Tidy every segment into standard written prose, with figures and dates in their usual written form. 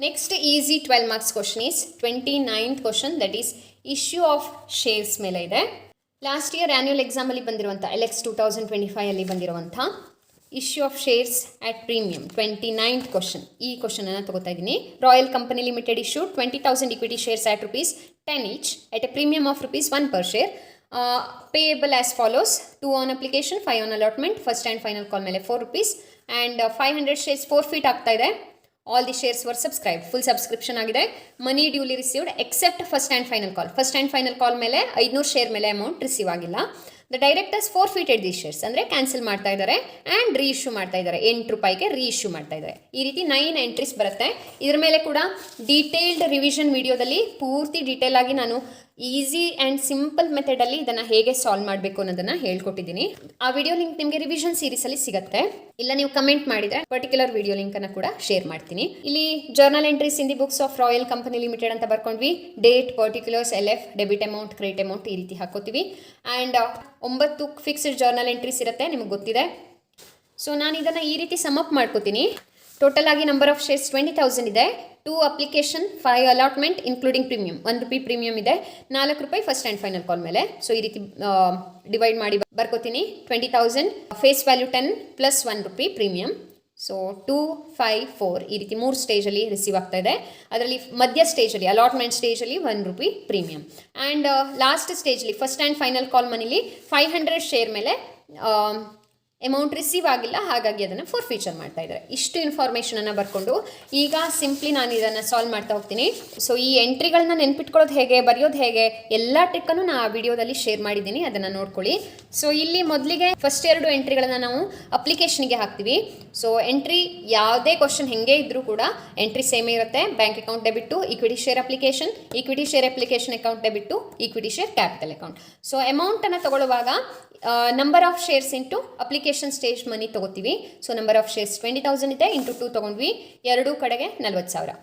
Next easy 12 marks question is 29th question, that is issue of shares ಮೇಲೆ ಇದೆ. Last year annual ಎಕ್ಸಾಮಲ್ಲಿ ಬಂದಿರುವಂಥ LX 2025 ಅಲ್ಲಿ ಬಂದಿರುವಂಥ issue of shares at premium 29th question. ಈ ಕ್ವಶನನ್ನು ತಗೋತಾ ಇದ್ದೀನಿ. Royal company limited issue 20,000 equity shares at ₹10 each at a premium of ₹1 per share. Payable as follows: 2 on application, 5 on allotment. First and final call ಮೇಲೆ ₹4 and 500 shares forfeit ಆಗ್ತಾ ಇದೆ. All the shares were subscribed. Full subscription ಆಗಿದೆ. Money duly received except first and final call. First and final call ಮೇಲೆ 500 share ಮೇಲೆ amount receive ಆಗಿಲ್ಲ. The directors forfeited the shares, ಅಂದರೆ cancel ಮಾಡ್ತಾ ಇದ್ದಾರೆ and reissue ಮಾಡ್ತಾ ಇದ್ದಾರೆ. ₹8 ರೀಇಶ್ಯೂ ಮಾಡ್ತಾ ಇದ್ದಾರೆ. ಈ ರೀತಿ 9 ಎಂಟ್ರೀಸ್ ಬರುತ್ತೆ. ಇದ್ರ ಮೇಲೆ ಕೂಡ ಡೀಟೇಲ್ಡ್ ರಿವಿಷನ್ ವಿಡಿಯೋದಲ್ಲಿ ಪೂರ್ತಿ ಡೀಟೇಲ್ ಆಗಿ ನಾನು ಈಸಿ ಆ್ಯಂಡ್ ಸಿಂಪಲ್ ಮೆಥಡಲ್ಲಿ ಇದನ್ನು ಹೇಗೆ ಸಾಲ್ವ್ ಮಾಡಬೇಕು ಅನ್ನೋದನ್ನು ಹೇಳ್ಕೊಟ್ಟಿದ್ದೀನಿ. ಆ ವಿಡಿಯೋ ಲಿಂಕ್ ನಿಮಗೆ ರಿವಿಷನ್ ಸೀರೀಸಲ್ಲಿ ಸಿಗುತ್ತೆ. ಇಲ್ಲ ನೀವು ಕಮೆಂಟ್ ಮಾಡಿದರೆ ಪರ್ಟಿಕ್ಯುಲರ್ ವಿಡಿಯೋ ಲಿಂಕನ್ನು ಕೂಡ ಶೇರ್ ಮಾಡ್ತೀನಿ. ಇಲ್ಲಿ journal entries in the books of Royal company Limited ಅಂತ ಬರ್ಕೊಂಡ್ವಿ. Date, particulars, LF, debit amount, credit amount ಈ ರೀತಿ ಹಾಕೋತೀವಿ. ಆ್ಯಂಡ್ 9 ಫಿಕ್ಸ್ಡ್ ಜರ್ನಲ್ ಎಂಟ್ರೀಸ್ ಇರುತ್ತೆ, ನಿಮಗೆ ಗೊತ್ತಿದೆ. ಸೊ ನಾನು ಇದನ್ನು ಈ ರೀತಿ ಸಮ್ ಅಪ್ ಮಾಡ್ಕೋತೀನಿ. ಟೋಟಲ್ ಆಗಿ ನಂಬರ್ ಆಫ್ ಶೇರ್ಸ್ 20,000 ಇದೆ. 2 application, 5 allotment including premium, ₹1 premium ಇದೆ. ₹4 ಫಸ್ಟ್ ಆ್ಯಂಡ್ ಫೈನಲ್ ಕಾಲ್ ಮೇಲೆ. ಸೊ ಈ ರೀತಿ ಡಿವೈಡ್ ಮಾಡಿ ಬರ್ಕೋತೀನಿ. 20,000 face value 10 plus ₹1 premium. So 2, 5, 4 ಈ ರೀತಿ 3 ಸ್ಟೇಜಲ್ಲಿ ರಿಸೀವ್ ಆಗ್ತಾ ಇದೆ. ಅದರಲ್ಲಿ ಮಧ್ಯ ಸ್ಟೇಜಲ್ಲಿ ಅಲಾಟ್ಮೆಂಟ್ ಸ್ಟೇಜಲ್ಲಿ ₹1 ಪ್ರೀಮಿಯಂ. ಆ್ಯಂಡ್ ಲಾಸ್ಟ್ ಸ್ಟೇಜಲ್ಲಿ ಫಸ್ಟ್ ಆ್ಯಂಡ್ ಫೈನಲ್ ಕಾಲ್ ಮನಿಲಿ 500 ಶೇರ್ ಮೇಲೆ ಅಮೌಂಟ್ ರಿಸೀವ್ ಆಗಿಲ್ಲ, ಹಾಗಾಗಿ ಅದನ್ನು ಫೋರ್ಫೀಚರ್ ಮಾಡ್ತಾ ಇದ್ದಾರೆ. ಇಷ್ಟು ಇನ್ಫಾರ್ಮೇಷನನ್ನು ಬರ್ಕೊಂಡು ಈಗ ಸಿಂಪ್ಲಿ ನಾನು ಇದನ್ನು ಸಾಲ್ವ್ ಮಾಡ್ತಾ ಹೋಗ್ತೀನಿ. ಸೊ ಈ ಎಂಟ್ರಿಗಳನ್ನ ನೆನ್ಪಿಟ್ಕೊಳ್ಳೋದು ಹೇಗೆ, ಬರೆಯೋದು ಹೇಗೆ, ಎಲ್ಲ ಟ್ರಿಕ್ಕನ್ನು ನಾನು ಆ ವಿಡಿಯೋದಲ್ಲಿ ಶೇರ್ ಮಾಡಿದ್ದೀನಿ, ಅದನ್ನು ನೋಡ್ಕೊಳ್ಳಿ. ಸೊ ಇಲ್ಲಿ ಮೊದಲಿಗೆ ಫಸ್ಟ್ 2 ಎಂಟ್ರಿಗಳನ್ನು ನಾವು ಅಪ್ಲಿಕೇಶನ್ಗೆ ಹಾಕ್ತೀವಿ. ಸೊ ಎಂಟ್ರಿ ಯಾವುದೇ ಕ್ವಶನ್ ಹೆಂಗೆ ಇದ್ದರೂ ಕೂಡ ಎಂಟ್ರಿ ಸೇಮ್ ಇರುತ್ತೆ. Bank account debit to equity share application, equity share application account debit to equity share capital account. So ಅಮೌಂಟನ್ನು ತಗೊಳ್ಳುವಾಗ number of shares into application stage money ತೊಗೋತೀವಿ. ಸೊ ನಂಬರ್ ಆಫ್ ಶೇರ್ಸ್ 20,000 ಇದೆ, into 2 ತೊಗೊಂಡ್ವಿ. 2 ಕಡೆಗೆ 40,000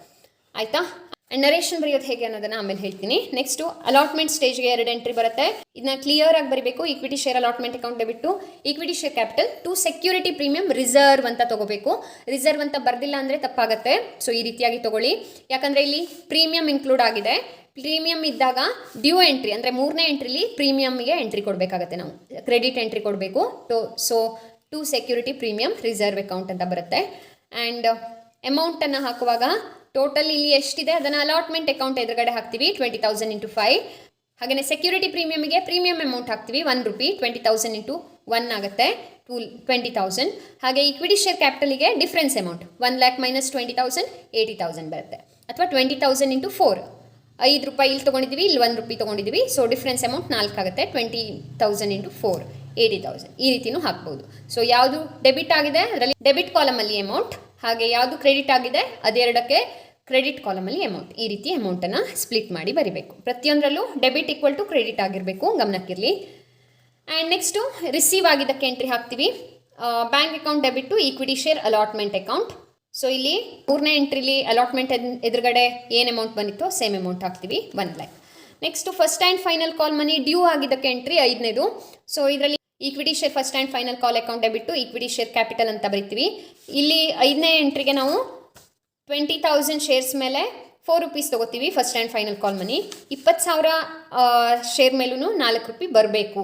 ಆಯಿತಾ. And narration ಬರೆಯೋದು ಹೇಗೆ ಅನ್ನೋದನ್ನು ಆಮೇಲೆ ಹೇಳ್ತೀನಿ. ನೆಕ್ಸ್ಟು ಅಲಾಟ್ಮೆಂಟ್ ಸ್ಟೇಜ್ಗೆ 2 ಎಂಟ್ರಿ ಬರುತ್ತೆ. ಇದನ್ನ ಕ್ಲಿಯರ್ ಆಗಿ ಬರೀಬೇಕು. Equity share allotment account debit to equity share capital to security premium reserve ಅಂತ ತೊಗೋಬೇಕು. ರಿಸರ್ವ್ ಅಂತ ಬರ್ದಿಲ್ಲ ಅಂದರೆ ತಪ್ಪಾಗುತ್ತೆ. ಸೊ ಈ ರೀತಿಯಾಗಿ ತೊಗೊಳ್ಳಿ, ಯಾಕಂದರೆ ಇಲ್ಲಿ ಪ್ರೀಮಿಯಂ ಇನ್ಕ್ಲೂಡ್ ಆಗಿದೆ. ಪ್ರೀಮಿಯಂ ಇದ್ದಾಗ ಡ್ಯೂ ಎಂಟ್ರಿ ಅಂದರೆ 3ನೇ ಎಂಟ್ರಿಲಿ ಪ್ರೀಮಿಯಮ್ಗೆ ಎಂಟ್ರಿ ಕೊಡಬೇಕಾಗತ್ತೆ, ನಾವು ಕ್ರೆಡಿಟ್ ಎಂಟ್ರಿ ಕೊಡಬೇಕು. So to security premium reserve account ಅಂತ ಬರುತ್ತೆ. ಆ್ಯಂಡ್ ಅಮೌಂಟನ್ನು ಹಾಕುವಾಗ ಟೋಟಲ್ ಇಲ್ಲಿ ಎಷ್ಟಿದೆ ಅದನ್ನು ಅಲಾಟ್ಮೆಂಟ್ ಅಕೌಂಟ್ ಎದುರುಗಡೆ ಹಾಕ್ತೀವಿ. 20,000 ಇಂಟು 5. ಹಾಗೆಯೇ ಸೆಕ್ಯೂರಿಟಿ ಪ್ರೀಮಿಯಮ್ಗೆ ಪ್ರೀಮಿಯಂ ಅಮೌಂಟ್ ಹಾಕ್ತೀವಿ. ₹1. 20,000 ಇಂಟು 1 ಆಗುತ್ತೆ 20,000. ಹಾಗೆ ಈಕ್ವಿಟಿ ಶೇರ್ ಕ್ಯಾಪಿಟಲಿಗೆ ಡಿಫ್ರೆನ್ಸ್ ಅಮೌಂಟ್ 1 lakh ಮೈನಸ್ 20,000 80,000 ಬರುತ್ತೆ. ಅಥವಾ 20,000 ಇಂಟು 4, ₹5 ಇಲ್ಲಿ ತೊಗೊಂಡಿದ್ದೀವಿ, ಇಲ್ಲಿ ₹1 ತೊಗೊಂಡಿದ್ದೀವಿ. ಸೊ ಡಿಫ್ರೆನ್ಸ್ ಅಮೌಂಟ್ 4 ಆಗುತ್ತೆ. 20,000 ಇಂಟು 4 80,000 ಈ ರೀತಿಯೂ ಹಾಕ್ಬೋದು. ಸೊ ಯಾವುದು ಡೆಬಿಟ್ ಆಗಿದೆ ಅದರಲ್ಲಿ ಡೆಬಿಟ್ ಕಾಲಮಲ್ಲಿ ಅಮೌಂಟ್, ಹಾಗೆ ಯಾವುದು ಕ್ರೆಡಿಟ್ ಆಗಿದೆ ಅದೆರಡಕ್ಕೆ ಕ್ರೆಡಿಟ್ ಕಾಲಮಲ್ಲಿ ಅಮೌಂಟ್. ಈ ರೀತಿ ಅಮೌಂಟನ್ನು ಸ್ಪ್ಲಿಟ್ ಮಾಡಿ ಬರಿಬೇಕು. ಪ್ರತಿಯೊಂದರಲ್ಲೂ ಡೆಬಿಟ್ ಈಕ್ವಲ್ ಟು ಕ್ರೆಡಿಟ್ ಆಗಿರಬೇಕು, ಗಮನಕ್ಕಿರಲಿ. ಆ್ಯಂಡ್ ನೆಕ್ಸ್ಟು ರಿಸೀವ್ ಆಗಿದ್ದಕ್ಕೆ ಎಂಟ್ರಿ ಹಾಕ್ತೀವಿ. Bank account debit to equity share allotment account. So ಇಲ್ಲಿ 3ನೇ ಎಂಟ್ರಿಲಿ ಅಲಾಟ್ಮೆಂಟ್ ಎದುರುಗಡೆ ಏನು ಅಮೌಂಟ್ ಬಂದಿತ್ತು ಸೇಮ್ ಅಮೌಂಟ್ ಹಾಕ್ತೀವಿ, 1 lakh. Next first and final call money due ಆಗಿದ್ದಕ್ಕೆ ಎಂಟ್ರಿ 5ನೇದು. ಸೊ ಇದರಲ್ಲಿ equity share first and final call account debit to equity share capital ಅಂತ ಬರಿತೀವಿ. ಇಲ್ಲಿ 5ನೇ ಎಂಟ್ರಿಗೆ ನಾವು 20,000 ಶೇರ್ಸ್ ಮೇಲೆ ₹4 ತೊಗೋತೀವಿ. First and final call money 20,000 share ಮೇಲೂ ₹4 ಬರಬೇಕು.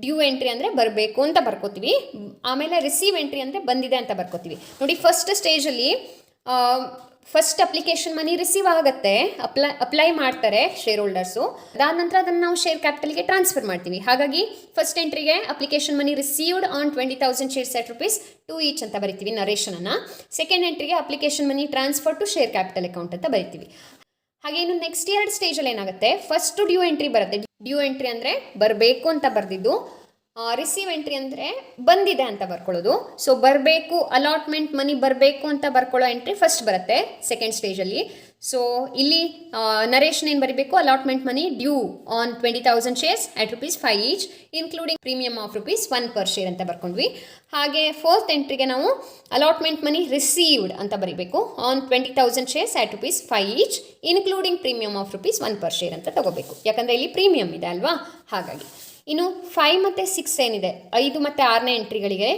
ಡ್ಯೂ ಎಂಟ್ರಿ ಅಂದರೆ ಬರಬೇಕು ಅಂತ ಬರ್ಕೋತೀವಿ. ಆಮೇಲೆ ರಿಸೀವ್ ಎಂಟ್ರಿ ಅಂದರೆ ಬಂದಿದೆ ಅಂತ ಬರ್ಕೋತೀವಿ. ನೋಡಿ, ಫಸ್ಟ್ ಸ್ಟೇಜಲ್ಲಿ ಫಸ್ಟ್ ಅಪ್ಲಿಕೇಶನ್ ಮನಿ ರಿಸೀವ್ ಆಗುತ್ತೆ, ಅಪ್ಲೈ ಮಾಡ್ತಾರೆ ಶೇರ್ ಹೋಲ್ಡರ್ಸು. ಅದಾದ ನಂತರ ಅದನ್ನು ನಾವು ಶೇರ್ ಕ್ಯಾಪಿಟಲ್ಗೆ ಟ್ರಾನ್ಸ್ಫರ್ ಮಾಡ್ತೀವಿ. ಹಾಗಾಗಿ ಫಸ್ಟ್ ಎಂಟ್ರಿಗೆ application money received on 20,000 shares at ₹2 each ಅಂತ ಬರಿತೀವಿ ನರೇಷನನ್ನು. ಸೆಕೆಂಡ್ ಎಂಟ್ರಿಗೆ application money transfer to share capital account ಅಂತ ಬರಿತೀವಿ. ಹಾಗೆ ಇನ್ನು ನೆಕ್ಸ್ಟ್ 2 ಸ್ಟೇಜಲ್ಲಿ ಏನಾಗುತ್ತೆ, ಫಸ್ಟ್ ಡ್ಯೂ ಎಂಟ್ರಿ ಬರುತ್ತೆ. ಡ್ಯೂ ಎಂಟ್ರಿ ಅಂದರೆ ಬರಬೇಕು ಅಂತ ಬರೆದಿದ್ದು, ರಿಸೀವ್ ಎಂಟ್ರಿ ಅಂದರೆ ಬಂದಿದೆ ಅಂತ ಬರ್ಕೊಳ್ಳೋದು. ಸೊ ಬರಬೇಕು, ಅಲಾಟ್ಮೆಂಟ್ ಮನಿ ಬರಬೇಕು ಅಂತ ಬರ್ಕೊಳ್ಳೋ ಎಂಟ್ರಿ ಫಸ್ಟ್ ಬರುತ್ತೆ ಸೆಕೆಂಡ್ ಸ್ಟೇಜಲ್ಲಿ. ಸೊ ಇಲ್ಲಿ ನರೇಷನ್ ಏನು ಬರೀಬೇಕು, allotment money due on 20,000 shares at ₹5 each including premium of ₹1 per share ಅಂತ ಬರ್ಕೊಂಡ್ವಿ. ಹಾಗೆ 4th ಎಂಟ್ರಿಗೆ ನಾವು ಅಲಾಟ್ಮೆಂಟ್ ಮನಿ ರಿಸೀವ್ಡ್ ಅಂತ ಬರೀಬೇಕು on 20,000 shares at ₹5 each including premium of ₹1 per share ಅಂತ ತಗೋಬೇಕು. ಯಾಕಂದರೆ ಇಲ್ಲಿ ಪ್ರೀಮಿಯಮ್ ಇದೆ ಅಲ್ವಾ, ಹಾಗಾಗಿ ಇನ್ನು 5 ಮತ್ತು 6 ಏನಿದೆ 5 ಮತ್ತು 6ನೇ ಎಂಟ್ರಿಗಳಿಗೆ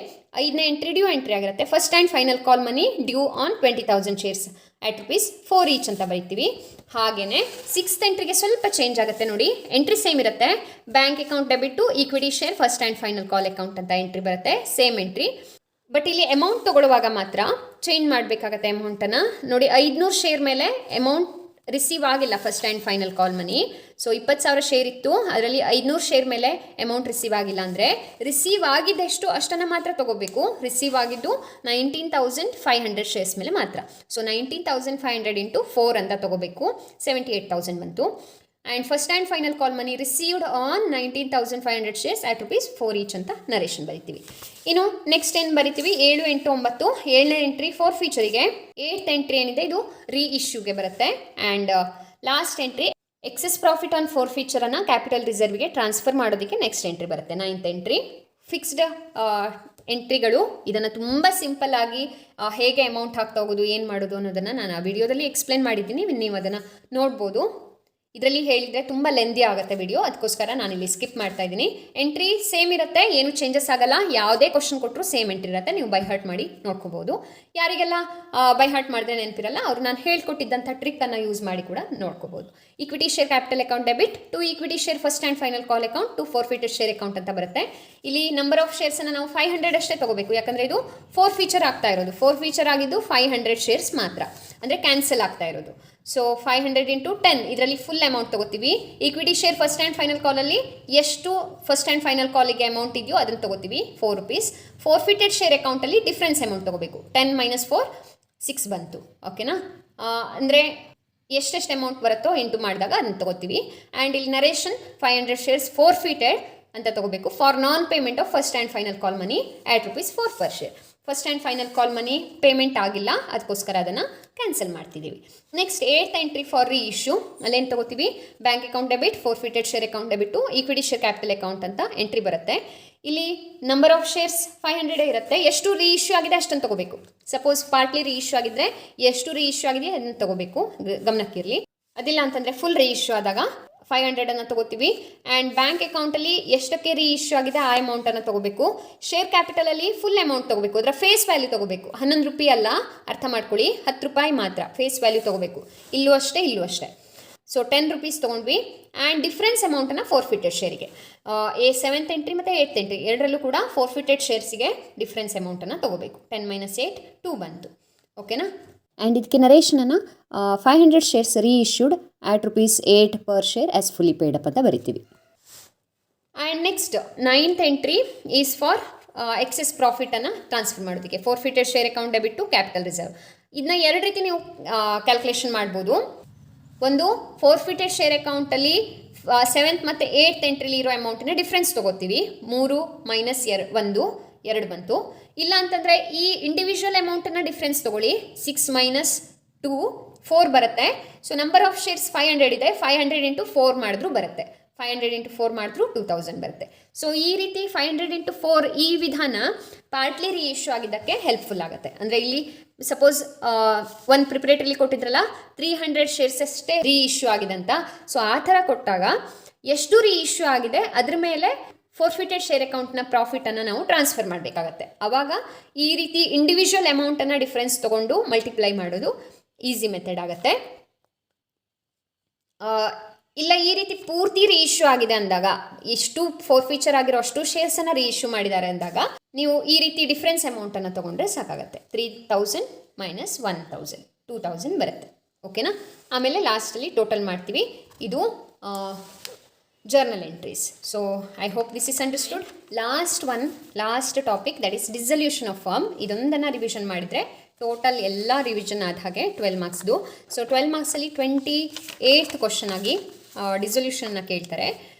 5ನೇ ಎಂಟ್ರಿ ಡ್ಯೂ ಎಂಟ್ರಿ ಆಗಿರುತ್ತೆ. First and final call money due on 20,000 shares at ₹4 each ಅಂತ ಬರೀತೀವಿ. ಹಾಗೆಯೇ 6th ಎಂಟ್ರಿಗೆ ಸ್ವಲ್ಪ ಚೇಂಜ್ ಆಗುತ್ತೆ ನೋಡಿ. ಎಂಟ್ರಿ ಸೇಮ್ ಇರುತ್ತೆ. Bank account debit to equity share first and final call account ಅಂತ ಎಂಟ್ರಿ ಬರುತ್ತೆ, ಸೇಮ್ ಎಂಟ್ರಿ. ಬಟ್ ಇಲ್ಲಿ ಅಮೌಂಟ್ ತೊಗೊಳ್ಳುವಾಗ ಮಾತ್ರ ಚೇಂಜ್ ಮಾಡಬೇಕಾಗತ್ತೆ ಅಮೌಂಟನ್ನು ನೋಡಿ. 500 ಶೇರ್ ಮೇಲೆ ಅಮೌಂಟ್ ರಿಸೀವ್ ಆಗಿಲ್ಲ first and final call money. So 20,000 share ಇತ್ತು, ಅದರಲ್ಲಿ 500 ಶೇರ್ ಮೇಲೆ ಅಮೌಂಟ್ ರಿಸೀವ್ ಆಗಿಲ್ಲ ಅಂದರೆ ರಿಸೀವ್ ಆಗಿದ್ದೆಷ್ಟು ಅಷ್ಟನ್ನು ಮಾತ್ರ ತೊಗೋಬೇಕು. ರಿಸೀವ್ ಆಗಿದ್ದು 19,500 ಶೇರ್ಸ್ ಮೇಲೆ ಮಾತ್ರ. ಸೊ 19,500 ಇಂಟು 4 ಅಂತ ತೊಗೋಬೇಕು, 78,000 ಬಂತು. And first and final call money received on 19,500 shares at ₹4 each ಅಂತ ನರೇಷನ್ ಬರಿತೀವಿ. ಇನ್ನು ನೆಕ್ಸ್ಟ್ ಏನು ಬರಿತೀವಿ, 7, 8, 9 7ನೇ ಎಂಟ್ರಿ ಫೋರ್ ಫೀಚರಿಗೆ, 8th ಎಂಟ್ರಿ ಏನಿದೆ ಇದು ರೀ ಇಶ್ಯೂಗೆ ಬರುತ್ತೆ. And last entry excess profit on ಫೋರ್ ಫೀಚರನ್ನು ಕ್ಯಾಪಿಟಲ್ ರಿಸರ್ವ್ಗೆ ಟ್ರಾನ್ಸ್ಫರ್ ಮಾಡೋದಕ್ಕೆ ನೆಕ್ಸ್ಟ್ ಎಂಟ್ರಿ ಬರುತ್ತೆ, 9th ಎಂಟ್ರಿ. ಫಿಕ್ಸ್ಡ್ ಎಂಟ್ರಿಗಳು, ಇದನ್ನು ತುಂಬ ಸಿಂಪಲ್ ಆಗಿ ಹೇಗೆ ಅಮೌಂಟ್ ಹಾಕ್ತಾ ಹೋಗೋದು ಏನು ಮಾಡೋದು ಅನ್ನೋದನ್ನು ನಾನು ಆ ವಿಡಿಯೋದಲ್ಲಿ ಎಕ್ಸ್ಪ್ಲೇನ್ ಮಾಡಿದ್ದೀನಿ, ನೀವು ಅದನ್ನು ನೋಡ್ಬೋದು. ಇದರಲ್ಲಿ ಹೇಳಿದರೆ ತುಂಬ ಲೆಂದಿ ಆಗುತ್ತೆ ವಿಡಿಯೋ, ಅದಕ್ಕೋಸ್ಕರ ನಾನಿಲ್ಲಿ ಸ್ಕಿಪ್ ಮಾಡ್ತಾ ಇದ್ದೀನಿ. ಎಂಟ್ರಿ ಸೇಮ್ ಇರುತ್ತೆ, ಏನು ಚೇಂಜಸ್ ಆಗಲ್ಲ. ಯಾವುದೇ ಕ್ವಶನ್ ಕೊಟ್ಟರು ಸೇಮ್ ಎಂಟ್ರಿ ಇರುತ್ತೆ, ನೀವು ಬೈ ಹಾರ್ಟ್ ಮಾಡಿ ನೋಡ್ಕೋಬೋದು. ಯಾರಿಗೆಲ್ಲ ಬೈ ಹಾರ್ಟ್ ಮಾಡಿದ್ರೆ ನೆನಪಿರಲ್ಲ ಅವರು ನಾನು ಹೇಳ್ಕೊಟ್ಟಿದ್ದಂಥ ಟ್ರಿಕ್ಕನ್ನು ಯೂಸ್ ಮಾಡಿ ಕೂಡ ನೋಡ್ಕೋಬೋದು. Equity share capital account debit to equity share first and final call account to forfeited share account ಅಂತ ಬರುತ್ತೆ. ಇಲ್ಲಿ ನಂಬರ್ ಆಫ್ ಶೇರ್ಸನ್ನು ನಾವು 500 ಅಷ್ಟೇ ತೊಗೋಬೇಕು, ಯಾಕಂದರೆ ಇದು 4 ಫೀಚರ್ ಆಗ್ತಾ ಇರೋದು. 4 ಫೀಚರ್ ಆಗಿದ್ದು 500 ಶೇರ್ಸ್ ಮಾತ್ರ, ಅಂದರೆ ಕ್ಯಾನ್ಸಲ್ ಆಗ್ತಾ ಇರೋದು. ಸೊ 500 ಇಂಟು 10 ಇದರಲ್ಲಿ ಫುಲ್ ಅಮೌಂಟ್ ತೊಗೋತೀವಿ. Equity share first and final ಕಾಲಲ್ಲಿ ಎಷ್ಟು ಫಸ್ಟ್ ಆ್ಯಂಡ್ ಫೈನಲ್ ಕಾಲಿಗೆ ಅಮೌಂಟ್ ಇದೆಯೋ ಅದನ್ನು ತೊಗೋತೀವಿ, ₹4. ಫೋರ್ಫಿಟೆಡ್ ಶೇರ್ ಅಕೌಂಟಲ್ಲಿ ಡಿಫ್ರೆನ್ಸ್ ಅಮೌಂಟ್ ತೊಗೋಬೇಕು, 10 - 4 6 ಬಂತು. ಓಕೆನಾ, ಅಂದರೆ ಎಷ್ಟೆಷ್ಟು ಅಮೌಂಟ್ ಬರುತ್ತೋ ಇಂಟು ಮಾಡಿದಾಗ ಅದನ್ನು ತೊಗೋತೀವಿ. ಆ್ಯಂಡ್ ಇಲ್ಲಿ ನರೇಷನ್ 500 ಶೇರ್ಸ್ ಫೋರ್ಫಿಟೆಡ್ ಅಂತ ತೊಗೋಬೇಕು for non payment of first and final call money at ₹4 per share. First and final call money payment ಆಗಿಲ್ಲ, ಅದಕ್ಕೋಸ್ಕರ ಅದನ್ನು ಕ್ಯಾನ್ಸಲ್ ಮಾಡ್ತಿದ್ದೀವಿ. Next 8th entry for reissue, ಅಲ್ಲೇನು ತೊಗೋತೀವಿ, bank account debit forfeited share account debit equity share capital account ಅಂತ entry ಬರುತ್ತೆ. ಇಲ್ಲಿ number of shares 500 ಇರುತ್ತೆ, ಎಷ್ಟು ರೀ ಇಶ್ಯೂ ಆಗಿದೆ ಅಷ್ಟನ್ನು ತೊಗೋಬೇಕು. ಸಪೋಸ್ ಪಾರ್ಟ್ಲಿ ರೀ ಇಶ್ಯೂ ಆಗಿದ್ದರೆ ಎಷ್ಟು ರೀ ಇಶ್ಯೂ ಆಗಿದೆ ಅದನ್ನು ತೊಗೋಬೇಕು, ಗಮನಕ್ಕಿರಲಿ. ಅದಿಲ್ಲ ಅಂತಂದರೆ ಫುಲ್ ರೀ ಇಶ್ಯೂ ಆದಾಗ 500 ತೊಗೋತೀವಿ. ಆ್ಯಂಡ್ ಬ್ಯಾಂಕ್ ಅಕೌಂಟಲ್ಲಿ ಎಷ್ಟಕ್ಕೆ ರೀ ಇಶ್ಯೂ ಆಗಿದೆ ಆ ಅಮೌಂಟನ್ನು ತೊಗೋಬೇಕು. ಶೇರ್ ಕ್ಯಾಪಿಟಲಲ್ಲಿ ಫುಲ್ ಅಮೌಂಟ್ ತೊಗೋಬೇಕು, ಅದರ ಫೇಸ್ ವ್ಯಾಲ್ಯೂ ತೊಗೋಬೇಕು. ₹11 ಅಲ್ಲ, ಅರ್ಥ ಮಾಡ್ಕೊಳ್ಳಿ, ₹10 ಮಾತ್ರ ಫೇಸ್ ವ್ಯಾಲ್ಯೂ ತೊಗೋಬೇಕು. ಇಲ್ಲೂ ಅಷ್ಟೇ, ಇಲ್ಲೂ ಅಷ್ಟೇ. ಸೊ ₹10 ತೊಗೊಂಡ್ವಿ. ಆ್ಯಂಡ್ ಡಿಫ್ರೆನ್ಸ್ ಅಮೌಂಟನ್ನು ಫೋರ್ಫಿಟೆಡ್ ಶೇರಿಗೆ 7th ಎಂಟ್ರಿ ಮತ್ತು 8th ಎಂಟ್ರಿ ಎರಡರಲ್ಲೂ ಕೂಡ ಫೋರ್ಫಿಟೆಡ್ ಶೇರ್ಸಿಗೆ ಡಿಫ್ರೆನ್ಸ್ ಅಮೌಂಟನ್ನು ತೊಗೋಬೇಕು. 10 - 8 2 ಬಂತು. ಓಕೆನಾ. ಆ್ಯಂಡ್ ಇದಕ್ಕೆ ನರೇಷನನ್ನು 500 shares reissued at ₹8 per share as fully paid up ಅಂತ ಬರಿತೀವಿ. And next 9th entry is for excess ಪ್ರಾಫಿಟನ್ನು ಟ್ರಾನ್ಸ್ಫರ್ ಮಾಡೋದಕ್ಕೆ forfeited share account debit to capital reserve. ಇದನ್ನ ಎರಡು ರೀತಿ ನೀವು ಕ್ಯಾಲ್ಕುಲೇಷನ್ ಮಾಡ್ಬೋದು. ಒಂದು ಫೋರ್ಫಿಟೆಡ್ ಶೇರ್ ಅಕೌಂಟಲ್ಲಿ 7th ಮತ್ತು 8th ಎಂಟ್ರಿಲಿ ಇರೋ ಅಮೌಂಟಿನ ಡಿಫ್ರೆನ್ಸ್ ತೊಗೋತೀವಿ, 3 - 1 2 ಬಂತು. ಇಲ್ಲ ಅಂತಂದರೆ ಈ ಇಂಡಿವಿಜುವಲ್ ಅಮೌಂಟನ್ನು ಡಿಫ್ರೆನ್ಸ್ ತೊಗೊಳ್ಳಿ, 6 - 2 4 ಬರುತ್ತೆ. ಸೊ ನಂಬರ್ ಆಫ್ ಶೇರ್ಸ್ 500 ಇದೆ, 500 ಇಂಟು 4 ಮಾಡಿದ್ರೂ ಬರುತ್ತೆ, 500 ಇಂಟು 4 ಮಾಡಿದ್ರೂ 2000 ಬರುತ್ತೆ. ಸೊ ಈ ರೀತಿ 500 ಇಂಟು 4 ಈ ವಿಧಾನ ಪಾರ್ಟ್ಲಿ ರೀ ಇಶ್ಯೂ ಆಗಿದ್ದಕ್ಕೆ ಹೆಲ್ಪ್ಫುಲ್ ಆಗುತ್ತೆ. ಅಂದರೆ ಇಲ್ಲಿ ಸಪೋಸ್ ಒಂದು ಪ್ರಿಪರೇಟರಿಲಿ ಕೊಟ್ಟಿದ್ರಲ್ಲ 300 ಶೇರ್ಸ್ ಅಷ್ಟೇ ರೀ ಇಶ್ಯೂ ಆಗಿದೆ ಅಂತ. ಸೊ ಆ ಥರ ಕೊಟ್ಟಾಗ ಎಷ್ಟು ರೀ ಇಶ್ಯೂ ಆಗಿದೆ ಅದ್ರ ಮೇಲೆ ಫೋರ್ಫಿಟೆಡ್ ಶೇರ್ ಅಕೌಂಟ್ನ ಪ್ರಾಫಿಟನ್ನು ನಾವು ಟ್ರಾನ್ಸ್ಫರ್ ಮಾಡಬೇಕಾಗತ್ತೆ. ಆವಾಗ ಈ ರೀತಿ ಇಂಡಿವಿಜುವಲ್ ಅಮೌಂಟನ್ನು ಡಿಫ್ರೆನ್ಸ್ ತೊಗೊಂಡು ಮಲ್ಟಿಪ್ಲೈ ಮಾಡೋದು ಈಸಿ ಮೆಥಡ್ ಆಗುತ್ತೆ. ಇಲ್ಲ ಈ ರೀತಿ ಪೂರ್ತಿ ರೀ ಇಶ್ಯೂ ಆಗಿದೆ ಅಂದಾಗ, ಎಷ್ಟು ಫೋರ್ಫೀಚರ್ ಆಗಿರೋ ಅಷ್ಟು ಶೇರ್ಸನ್ನು ರೀ ಇಶ್ಯೂ ಮಾಡಿದ್ದಾರೆ ಅಂದಾಗ ನೀವು ಈ ರೀತಿ ಡಿಫ್ರೆನ್ಸ್ ಅಮೌಂಟನ್ನು ತೊಗೊಂಡ್ರೆ ಸಾಕಾಗುತ್ತೆ. 3000 - 1000 2000 ಬರುತ್ತೆ. ಓಕೆನಾ. ಆಮೇಲೆ ಲಾಸ್ಟಲ್ಲಿ ಟೋಟಲ್ ಮಾಡ್ತೀವಿ. ಇದು journal entries. So I hope this is understood. Last topic that is dissolution of firm. ಇದೊಂದನ್ನು ರಿವಿಷನ್ ಮಾಡಿದರೆ ಟೋಟಲ್ ಎಲ್ಲ ರಿವಿಷನ್ ಆದ ಹಾಗೆ 12 ಮಾರ್ಕ್ಸ್ದು. ಸೊ 12 ಮಾರ್ಕ್ಸಲ್ಲಿ 28th ಕ್ವಶನ್ ಆಗಿ ಡಿಸಲ್ಯೂಷನ್ನ ಕೇಳ್ತಾರೆ.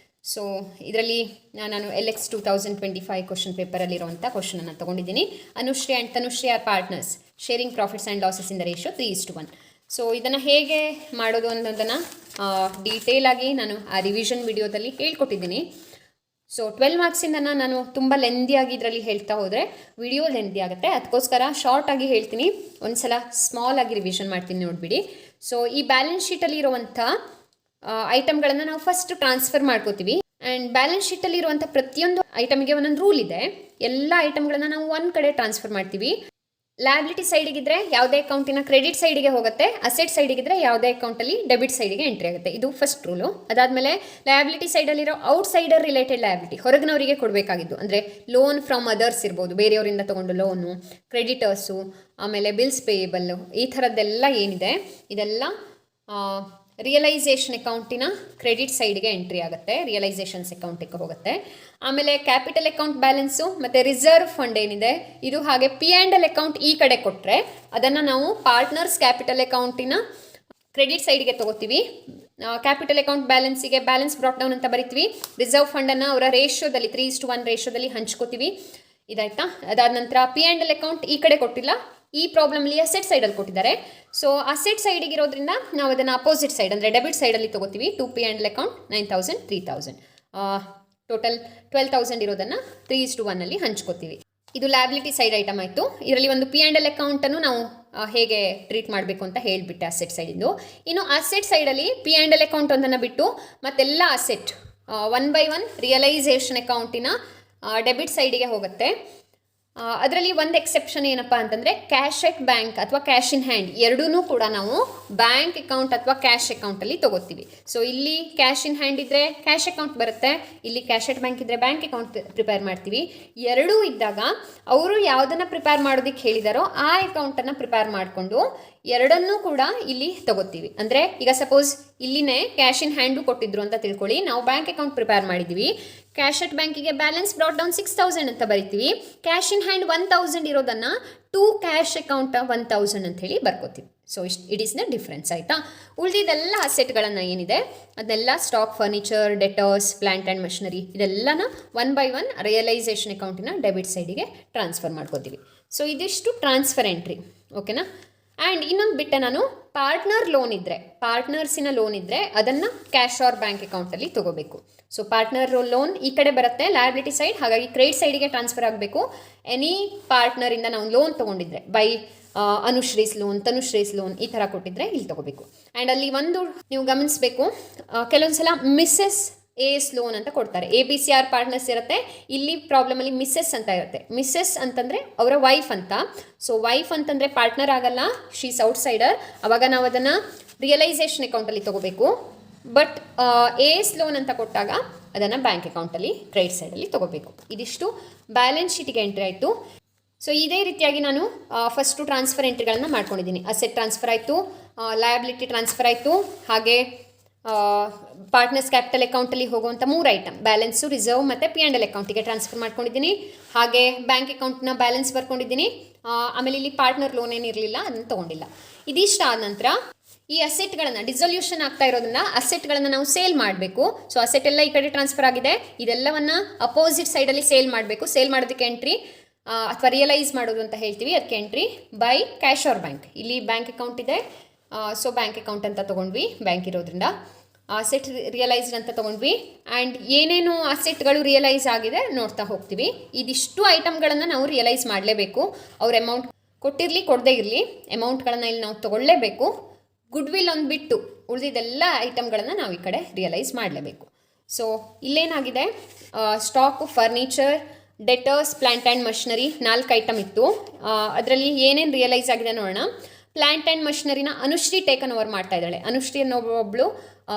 ಸೊ ಇದರಲ್ಲಿ ನಾನು LX 2025 ಕ್ವಶನ್ ಪೇಪರಲ್ಲಿರುವಂಥ ಕ್ವಶನನ್ನು ತೊಗೊಂಡಿದ್ದೀನಿ. Anushree and Tanushree are partners sharing profits and losses in the ratio 3:1. So ಇದನ್ನು ಹೇಗೆ ಮಾಡೋದು ಅನ್ನೋದನ್ನು ಡೀಟೇಲಾಗಿ ನಾನು ಆ ರಿವಿಷನ್ ವಿಡಿಯೋದಲ್ಲಿ ಹೇಳ್ಕೊಟ್ಟಿದ್ದೀನಿ. ಸೊ 12 ಮಾರ್ಕ್ಸಿಂದ ನಾನು ತುಂಬ ಲೆಂದಿಯಾಗಿ ಇದರಲ್ಲಿ ಹೇಳ್ತಾ ಹೋದರೆ ವಿಡಿಯೋ ಲೆಂದಿ ಆಗುತ್ತೆ, ಅದಕ್ಕೋಸ್ಕರ ಶಾರ್ಟಾಗಿ ಹೇಳ್ತೀನಿ. ಒಂದು ಸಲ ಸ್ಮಾಲ್ ಆಗಿ ರಿವಿಷನ್ ಮಾಡ್ತೀನಿ, ನೋಡಿಬಿಡಿ. ಸೊ ಈ ಬ್ಯಾಲೆನ್ಸ್ ಶೀಟಲ್ಲಿ ಇರುವಂಥ ಐಟಮ್ಗಳನ್ನು ನಾವು ಫಸ್ಟ್ ಟ್ರಾನ್ಸ್ಫರ್ ಮಾಡ್ಕೋತೀವಿ. ಆ್ಯಂಡ್ ಬ್ಯಾಲೆನ್ಸ್ ಶೀಟಲ್ಲಿರುವಂಥ ಪ್ರತಿಯೊಂದು ಐಟಮ್ಗೆ ಒಂದೊಂದು ರೂಲ್ ಇದೆ. ಎಲ್ಲ ಐಟಮ್ಗಳನ್ನು ನಾವು ಒಂದು ಕಡೆ ಟ್ರಾನ್ಸ್ಫರ್ ಮಾಡ್ತೀವಿ. ಲಯಬಿಲಿಟಿ ಸೈಡಿಗಿದ್ರೆ ಯಾವುದೇ ಅಕೌಂಟಿನ ಕ್ರೆಡಿಟ್ ಸೈಡಿಗೆ ಹೋಗುತ್ತೆ, ಅಸೆಟ್ ಸೈಡಿಗಿದ್ರೆ ಯಾವುದೇ ಅಕೌಂಟಲ್ಲಿ ಡೆಬಿಟ್ ಸೈಡಿಗೆ ಎಂಟ್ರಿ ಆಗುತ್ತೆ. ಇದು ಫಸ್ಟ್ ರೂಲು. ಅದಾದಮೇಲೆ ಲಯಬಿಲಿಟಿ ಸೈಡಲ್ಲಿರೋ ಔಟ್ಸೈಡರ್ ರಿಲೇಟೆಡ್ ಲಯಬಿಲಿಟಿ, ಹೊರಗಿನವರಿಗೆ ಕೊಡಬೇಕಾಗಿದ್ದು, ಅಂದರೆ ಲೋನ್ ಫ್ರಮ್ ಅದರ್ಸ್ ಇರ್ಬೋದು, ಬೇರೆಯವರಿಂದ ತೊಗೊಂಡು ಲೋನು, ಕ್ರೆಡಿಟರ್ಸು, ಆಮೇಲೆ ಬಿಲ್ಸ್ ಪೇಯಬಲ್ಲು, ಈ ಥರದ್ದೆಲ್ಲ ಏನಿದೆ ಇದೆಲ್ಲ ರಿಯಲೈಸೇಷನ್ ಅಕೌಂಟಿನ ಕ್ರೆಡಿಟ್ ಸೈಡ್ಗೆ ಎಂಟ್ರಿ ಆಗುತ್ತೆ, ರಿಯಲೈಸೇಷನ್ಸ್ ಅಕೌಂಟಿಗೆ ಹೋಗುತ್ತೆ. ಆಮೇಲೆ ಕ್ಯಾಪಿಟಲ್ ಅಕೌಂಟ್ ಬ್ಯಾಲೆನ್ಸು ಮತ್ತು ರಿಸರ್ವ್ ಫಂಡ್ ಏನಿದೆ ಇದು, ಹಾಗೆ P&L ಅಕೌಂಟ್ ಈ ಕಡೆ ಕೊಟ್ಟರೆ ಅದನ್ನು ನಾವು ಪಾರ್ಟ್ನರ್ಸ್ ಕ್ಯಾಪಿಟಲ್ ಅಕೌಂಟಿನ ಕ್ರೆಡಿಟ್ ಸೈಡ್ಗೆ ತೊಗೋತೀವಿ. ಕ್ಯಾಪಿಟಲ್ ಅಕೌಂಟ್ ಬ್ಯಾಲೆನ್ಸಿಗೆ ಬ್ಯಾಲೆನ್ಸ್ ಬ್ರಾಟ್ ಡೌನ್ ಅಂತ ಬರಿತೀವಿ. ರಿಸರ್ವ್ ಫಂಡನ್ನು ಅವರ ರೇಷಿಯೋದಲ್ಲಿ 3:1 ರೇಷಿಯೋದಲ್ಲಿ ಹಂಚ್ಕೋತೀವಿ. ಇದಾಯ್ತಾ? ಅದಾದ ನಂತರ P&L ಅಕೌಂಟ್ ಈ ಕಡೆ ಕೊಟ್ಟಿಲ್ಲ, ಈ ಪ್ರಾಬ್ಲಮ್ಲಿ ಅಸೆಟ್ ಸೈಡಲ್ಲಿ ಕೊಟ್ಟಿದ್ದಾರೆ. ಸೊ ಅಸೆಟ್ ಸೈಡಿಗೆ ಇರೋದ್ರಿಂದ ನಾವು ಅದನ್ನು ಅಪೋಸಿಟ್ ಸೈಡ್ ಅಂದರೆ ಡೆಬಿಟ್ ಸೈಡಲ್ಲಿ ತೊಗೋತೀವಿ. ಟು P&L ಅಕೌಂಟ್ 9,000 3,000 ಟೋಟಲ್ 12,000 ಇರೋದನ್ನು 3:1 ಹಂಚ್ಕೋತೀವಿ. ಇದು ಲಯಬಿಲಿಟಿ ಸೈಡ್ ಐಟಮ್ ಆಯಿತು. ಇದರಲ್ಲಿ ಒಂದು P&L ಅಕೌಂಟನ್ನು ನಾವು ಹೇಗೆ ಟ್ರೀಟ್ ಮಾಡಬೇಕು ಅಂತ ಹೇಳಿಬಿಟ್ಟೆ ಅಸೆಟ್ ಸೈಡಿಂದು. ಇನ್ನು ಅಸೆಟ್ ಸೈಡಲ್ಲಿ P&L ಅಕೌಂಟ್ ಒಂದನ್ನು ಬಿಟ್ಟು ಮತ್ತೆಲ್ಲ ಅಸೆಟ್ 1 by 1 ರಿಯಲೈಸೇಷನ್ ಅಕೌಂಟಿನ ಡೆಬಿಟ್ ಸೈಡಿಗೆ ಹೋಗುತ್ತೆ. ಅದರಲ್ಲಿ ಒಂದು ಎಕ್ಸೆಪ್ಷನ್ ಏನಪ್ಪ ಅಂತಂದರೆ ಕ್ಯಾಶ್ ಎಟ್ ಬ್ಯಾಂಕ್ ಅಥವಾ ಕ್ಯಾಶ್ ಇನ್ ಹ್ಯಾಂಡ್ ಎರಡೂ ಕೂಡ ನಾವು ಬ್ಯಾಂಕ್ ಅಕೌಂಟ್ ಅಥವಾ ಕ್ಯಾಶ್ ಅಕೌಂಟಲ್ಲಿ ತೊಗೋತೀವಿ. ಸೊ ಇಲ್ಲಿ ಕ್ಯಾಶ್ ಇನ್ ಹ್ಯಾಂಡ್ ಇದ್ದರೆ ಕ್ಯಾಶ್ ಅಕೌಂಟ್ ಬರುತ್ತೆ, ಇಲ್ಲಿ ಕ್ಯಾಶ್ ಎಟ್ ಬ್ಯಾಂಕ್ ಇದ್ದರೆ ಬ್ಯಾಂಕ್ ಅಕೌಂಟ್ ಪ್ರಿಪೇರ್ ಮಾಡ್ತೀವಿ. ಎರಡೂ ಇದ್ದಾಗ ಅವರು ಯಾವುದನ್ನು ಪ್ರಿಪೇರ್ ಮಾಡೋದಕ್ಕೆ ಹೇಳಿದಾರೋ ಆ ಅಕೌಂಟನ್ನು ಪ್ರಿಪೇರ್ ಮಾಡಿಕೊಂಡು ಎರಡನ್ನೂ ಕೂಡ ಇಲ್ಲಿ ತೊಗೋತೀವಿ. ಅಂದರೆ ಈಗ ಸಪೋಸ್ ಇಲ್ಲಿನೇ ಕ್ಯಾಶ್ ಇನ್ ಹ್ಯಾಂಡು ಕೊಟ್ಟಿದ್ರು ಅಂತ ತಿಳ್ಕೊಳ್ಳಿ, ನಾವು ಬ್ಯಾಂಕ್ ಅಕೌಂಟ್ ಪ್ರಿಪೇರ್ ಮಾಡಿದ್ದೀವಿ. ಕ್ಯಾಶ್ ಎಟ್ ಬ್ಯಾಂಕಿಗೆ ಬ್ಯಾಲೆನ್ಸ್ ಬ್ರಾಟ್ ಡೌನ್ 6,000 ಅಂತ ಬರಿತೀವಿ. ಕ್ಯಾಶ್ ಇನ್ ಹ್ಯಾಂಡ್ 1,000 ಇರೋದನ್ನು ಟು ಕ್ಯಾಶ್ ಅಕೌಂಟ್ 1,000 ಅಂತ ಹೇಳಿ ಬರ್ಕೋತೀವಿ. So it is the difference ಆಯಿತಾ. ಉಳಿದಿದ್ದೆಲ್ಲ ಅಸೆಟ್ಗಳನ್ನು ಏನಿದೆ ಅದನ್ನೆಲ್ಲ stock, furniture, debtors, plant and machinery ಇದೆಲ್ಲನ 1 by 1 ರಿಯಲೈಸೇಷನ್ ಅಕೌಂಟಿನ ಡೆಬಿಟ್ ಸೈಡಿಗೆ ಟ್ರಾನ್ಸ್ಫರ್ ಮಾಡ್ಕೋತೀವಿ. ಸೊ ಇದಿಷ್ಟು ಟ್ರಾನ್ಸ್ಫರ್ ಎಂಟ್ರಿ, ಓಕೆನಾ. ಆ್ಯಂಡ್ ಇನ್ನೊಂದು ಬಿಟ್ಟೆ ನಾನು ಪಾರ್ಟ್ನರ್ ಲೋನ್ ಇದ್ದರೆ, ಪಾರ್ಟ್ನರ್ಸಿನ ಲೋನ್ ಇದ್ದರೆ ಅದನ್ನು ಕ್ಯಾಶ್ ಆರ್ ಬ್ಯಾಂಕ್ ಅಕೌಂಟಲ್ಲಿ ತೊಗೋಬೇಕು. ಸೊ ಪಾರ್ಟ್ನರ್ ಲೋನ್ ಈ ಕಡೆ ಬರುತ್ತೆ ಲಯಬಿಲಿಟಿ ಸೈಡ್, ಹಾಗಾಗಿ ಕ್ರೆಡಿಟ್ ಸೈಡಿಗೆ ಟ್ರಾನ್ಸ್ಫರ್ ಆಗಬೇಕು. ಎನಿ ಪಾರ್ಟ್ನರಿಂದ ನಾವು ಲೋನ್ ತೊಗೊಂಡಿದ್ರೆ ಬೈ ಅನುಶ್ರೀಸ್ ಲೋನ್, ತನುಶ್ರೀಸ್ ಲೋನ್ ಈ ಥರ ಕೊಟ್ಟಿದ್ರೆ ಇಲ್ಲಿ ತೊಗೋಬೇಕು. ಆ್ಯಂಡ್ ಅಲ್ಲಿ ಒಂದು ನೀವು ಗಮನಿಸಬೇಕು, ಕೆಲವೊಂದು ಸಲ ಮಿಸ್ಸೆಸ್ ಎಸ್ ಲೋನ್ ಅಂತ ಕೊಡ್ತಾರೆ. ABCR ಪಾರ್ಟ್ನರ್ಸ್ ಇರುತ್ತೆ, ಇಲ್ಲಿ ಪ್ರಾಬ್ಲಮಲ್ಲಿ ಮಿಸ್ಸೆಸ್ ಅಂತ ಇರುತ್ತೆ. ಮಿಸ್ಸೆಸ್ ಅಂತಂದರೆ ಅವರ ವೈಫ್ ಅಂತ. ಸೊ ವೈಫ್ ಅಂತಂದರೆ ಪಾರ್ಟ್ನರ್ ಆಗಲ್ಲ, ಶೀಸ್ ಔಟ್ಸೈಡರ್. ಅವಾಗ ನಾವು ಅದನ್ನು ರಿಯಲೈಸೇಷನ್ ಅಕೌಂಟಲ್ಲಿ ತೊಗೋಬೇಕು. ಬಟ್ ಎಸ್ ಲೋನ್ ಅಂತ ಕೊಟ್ಟಾಗ ಅದನ್ನು ಬ್ಯಾಂಕ್ ಅಕೌಂಟಲ್ಲಿ ಕ್ರೆಡಿಟ್ ಸೈಡಲ್ಲಿ ತೊಗೋಬೇಕು. ಇದಿಷ್ಟು ಬ್ಯಾಲೆನ್ಸ್ ಶೀಟಿಗೆ ಎಂಟ್ರಿ ಆಯಿತು. ಸೊ ಇದೇ ರೀತಿಯಾಗಿ ನಾನು ಫಸ್ಟು ಟ್ರಾನ್ಸ್ಫರ್ ಎಂಟ್ರಿಗಳನ್ನು ಮಾಡ್ಕೊಂಡಿದ್ದೀನಿ. ಅಸೆಟ್ ಟ್ರಾನ್ಸ್ಫರ್ ಆಯಿತು, ಲಯಬಿಲಿಟಿ ಟ್ರಾನ್ಸ್ಫರ್ ಆಯಿತು, ಹಾಗೆ ಪಾರ್ಟ್ನರ್ಸ್ ಕ್ಯಾಪಿಟಲ್ ಅಕೌಂಟಲ್ಲಿ ಹೋಗುವಂಥ 3 ಐಟಮ್ ಬ್ಯಾಲೆನ್ಸು, ರಿಸರ್ವ್ ಮತ್ತು P&L ಅಕೌಂಟಿಗೆ ಟ್ರಾನ್ಸ್ಫರ್ ಮಾಡ್ಕೊಂಡಿದ್ದೀನಿ. ಹಾಗೆ ಬ್ಯಾಂಕ್ ಅಕೌಂಟ್ನ ಬ್ಯಾಲೆನ್ಸ್ ಬರ್ಕೊಂಡಿದ್ದೀನಿ. ಆಮೇಲೆ ಇಲ್ಲಿ ಪಾರ್ಟ್ನರ್ ಲೋನ್ ಏನಿರಲಿಲ್ಲ, ಅದನ್ನು ತೊಗೊಂಡಿಲ್ಲ. ಇದಿಷ್ಟ ಆದ ನಂತರ ಈ ಅಸೆಟ್ಗಳನ್ನು ಡಿಸೊಲ್ಯೂಷನ್ ಆಗ್ತಾ ಇರೋದನ್ನ ಅಸೆಟ್ಗಳನ್ನು ನಾವು ಸೇಲ್ ಮಾಡಬೇಕು. ಸೊ ಅಸೆಟ್ ಎಲ್ಲ ಈ ಕಡೆ ಟ್ರಾನ್ಸ್ಫರ್ ಆಗಿದೆ, ಇದೆಲ್ಲವನ್ನು ಅಪೋಸಿಟ್ ಸೈಡಲ್ಲಿ ಸೇಲ್ ಮಾಡಬೇಕು. ಸೇಲ್ ಮಾಡೋದಕ್ಕೆ ಎಂಟ್ರಿ ಅಥವಾ ರಿಯಲೈಸ್ ಮಾಡೋದು ಅಂತ ಹೇಳ್ತೀವಿ, ಅದಕ್ಕೆ entry by cash or bank. ಇಲ್ಲಿ ಬ್ಯಾಂಕ್ ಅಕೌಂಟ್ ಇದೆ, ಸೊ ಬ್ಯಾಂಕ್ ಅಕೌಂಟ್ ಅಂತ ತೊಗೊಂಡ್ವಿ, ಬ್ಯಾಂಕ್ ಇರೋದ್ರಿಂದ. ಅಸೆಟ್ ರಿಯಲೈಸ್ಡ್ ಅಂತ ತೊಗೊಂಡ್ವಿ. ಆ್ಯಂಡ್ ಏನೇನು ಅಸೆಟ್ಗಳು ರಿಯಲೈಸ್ ಆಗಿದೆ ನೋಡ್ತಾ ಹೋಗ್ತೀವಿ. ಇದಿಷ್ಟು ಐಟಮ್ಗಳನ್ನು ನಾವು ರಿಯಲೈಸ್ ಮಾಡಲೇಬೇಕು. ಅವ್ರ ಅಮೌಂಟ್ ಕೊಟ್ಟಿರಲಿ ಕೊಡದೇ ಇರಲಿ, ಅಮೌಂಟ್ಗಳನ್ನು ಇಲ್ಲಿ ನಾವು ತೊಗೊಳ್ಳೇಬೇಕು. ಗುಡ್ ವಿಲ್ ಒಂದು ಬಿಟ್ಟು ಉಳಿದಿದ್ದೆಲ್ಲ ಐಟಮ್ಗಳನ್ನು ನಾವು ಈ ಕಡೆ ರಿಯಲೈಸ್ ಮಾಡಲೇಬೇಕು. ಸೊ ಇಲ್ಲೇನಾಗಿದೆ, stock, furniture, debtors, plant and machinery 4 item ಇತ್ತು. ಅದರಲ್ಲಿ ಏನೇನು ರಿಯಲೈಸ್ ಆಗಿದೆ ನೋಡೋಣ. ಪ್ಲಾಂಟ್ ಆ್ಯಂಡ್ ಮಷಿನರಿನ ಅನುಶ್ರೀ ಟೇಕನ್ ಓವರ್ ಮಾಡ್ತಾ ಇದ್ದಾಳೆ. ಅನುಶ್ರೀ ಅನ್ನೊಬ್ಬಳು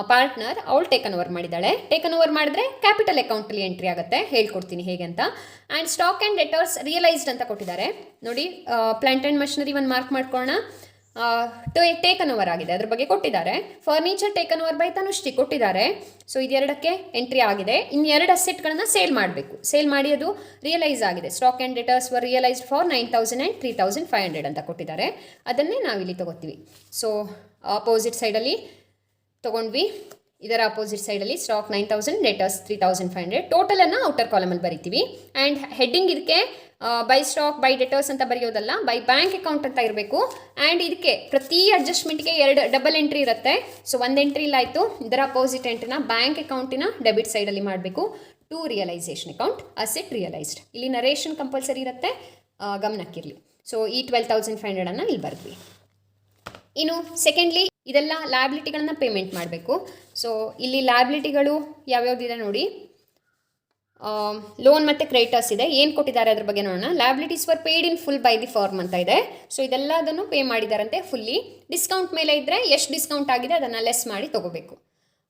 ಪಾರ್ಟ್ನರ್, ಅವಳು ಟೇಕನ್ ಓವರ್ ಮಾಡಿದ್ದಾಳೆ. ಟೇಕನ್ ಓವರ್ ಮಾಡಿದ್ರೆ ಕ್ಯಾಪಿಟಲ್ ಅಕೌಂಟಲ್ಲಿ ಎಂಟ್ರಿ ಆಗುತ್ತೆ, ಹೇಳ್ಕೊಡ್ತೀನಿ ಹೇಗೆ ಅಂತ. And stock and debtors realised ಅಂತ ಕೊಟ್ಟಿದ್ದಾರೆ ನೋಡಿ. ಪ್ಲಾಂಟ್ ಆ್ಯಂಡ್ ಮಷಿನರಿ ಒಂದು ಮಾರ್ಕ್ ಮಾಡ್ಕೊಳ್ಳೋಣ. ಟೇಕನ್ ಓವರ್ ಆಗಿದೆ, ಅದ್ರ ಬಗ್ಗೆ ಕೊಟ್ಟಿದ್ದಾರೆ. Furniture taken over by Tanushree ಕೊಟ್ಟಿದ್ದಾರೆ. ಸೊ ಇದೆರಡಕ್ಕೆ ಎಂಟ್ರಿ ಆಗಿದೆ. ಇನ್ನು 2 ಅಸೆಟ್ಗಳನ್ನು ಸೇಲ್ ಮಾಡಬೇಕು. ಸೇಲ್ ಮಾಡಿ ಅದು ರಿಯಲೈಸ್ ಆಗಿದೆ. Stock and debtors were realised for 9,000 and 3,500 ಅಂತ ಕೊಟ್ಟಿದ್ದಾರೆ. ಅದನ್ನೇ ನಾವಿಲ್ಲಿ ತೊಗೋತೀವಿ. ಸೊ ಅಪೋಸಿಟ್ ಸೈಡಲ್ಲಿ ತೊಗೊಂಡ್ವಿ. ಇದರ ಅಪೋಸಿಟ್ ಸೈಡಲ್ಲಿ ಸ್ಟಾಕ್ 9,000, ಡೆಟರ್ಸ್ 3,500. ಟೋಟಲನ್ನು ಔಟರ್ ಕಾಲಮಲ್ಲಿ ಬರಿತೀವಿ. ಆ್ಯಂಡ್ ಹೆಡ್ಡಿಂಗ್ ಇದಕ್ಕೆ ಬೈ ಸ್ಟಾಕ್, ಬೈ ಡೆಟರ್ಸ್ ಅಂತ ಬರೆಯೋದಲ್ಲ, ಬೈ ಬ್ಯಾಂಕ್ ಅಕೌಂಟ್ ಅಂತ ಇರಬೇಕು. ಆ್ಯಂಡ್ ಇದಕ್ಕೆ ಪ್ರತಿ ಅಡ್ಜಸ್ಟ್ಮೆಂಟ್ಗೆ 2 ಡಬಲ್ ಎಂಟ್ರಿ ಇರುತ್ತೆ. ಸೊ ಒಂದು ಎಂಟ್ರಿ ಇಲ್ಲಾಯಿತು. ಇದರ ಅಪೋಸಿಟ್ ಎಂಟ್ರಿನ ಬ್ಯಾಂಕ್ ಅಕೌಂಟಿನ ಡೆಬಿಟ್ ಸೈಡಲ್ಲಿ ಮಾಡಬೇಕು. To realisation account, asset realised. ಇಲ್ಲಿ ನರೇಷನ್ ಕಂಪಲ್ಸರಿ ಇರುತ್ತೆ, ಗಮನಕ್ಕಿರಲಿ. ಸೊ ಈ 12,500 ಇಲ್ಲಿ ಬರೆದ್ವಿ. ಇನ್ನು ಸೆಕೆಂಡ್ಲಿ ಇದೆಲ್ಲ ಲಯಬಿಲಿಟಿಗಳನ್ನ ಪೇಮೆಂಟ್ ಮಾಡಬೇಕು. ಸೊ ಇಲ್ಲಿ ಲಯಬಿಲಿಟಿಗಳು ಯಾವ್ಯಾವುದಿದೆ ನೋಡಿ. ಲೋನ್ ಮತ್ತು ಕ್ರೆಡಿಟರ್ಸ್ ಇದೆ. ಏನು ಕೊಟ್ಟಿದ್ದಾರೆ ಅದ್ರ ಬಗ್ಗೆ ನೋಡೋಣ. Liabilities were paid in full by the firm ಅಂತ ಇದೆ. ಸೊ ಇದೆಲ್ಲದನ್ನು ಪೇ ಮಾಡಿದಾರಂತೆ ಫುಲ್ಲಿ. ಡಿಸ್ಕೌಂಟ್ ಮೇಲೆ ಇದ್ದರೆ ಎಷ್ಟು ಡಿಸ್ಕೌಂಟ್ ಆಗಿದೆ ಅದನ್ನು ಲೆಸ್ ಮಾಡಿ ತೊಗೋಬೇಕು.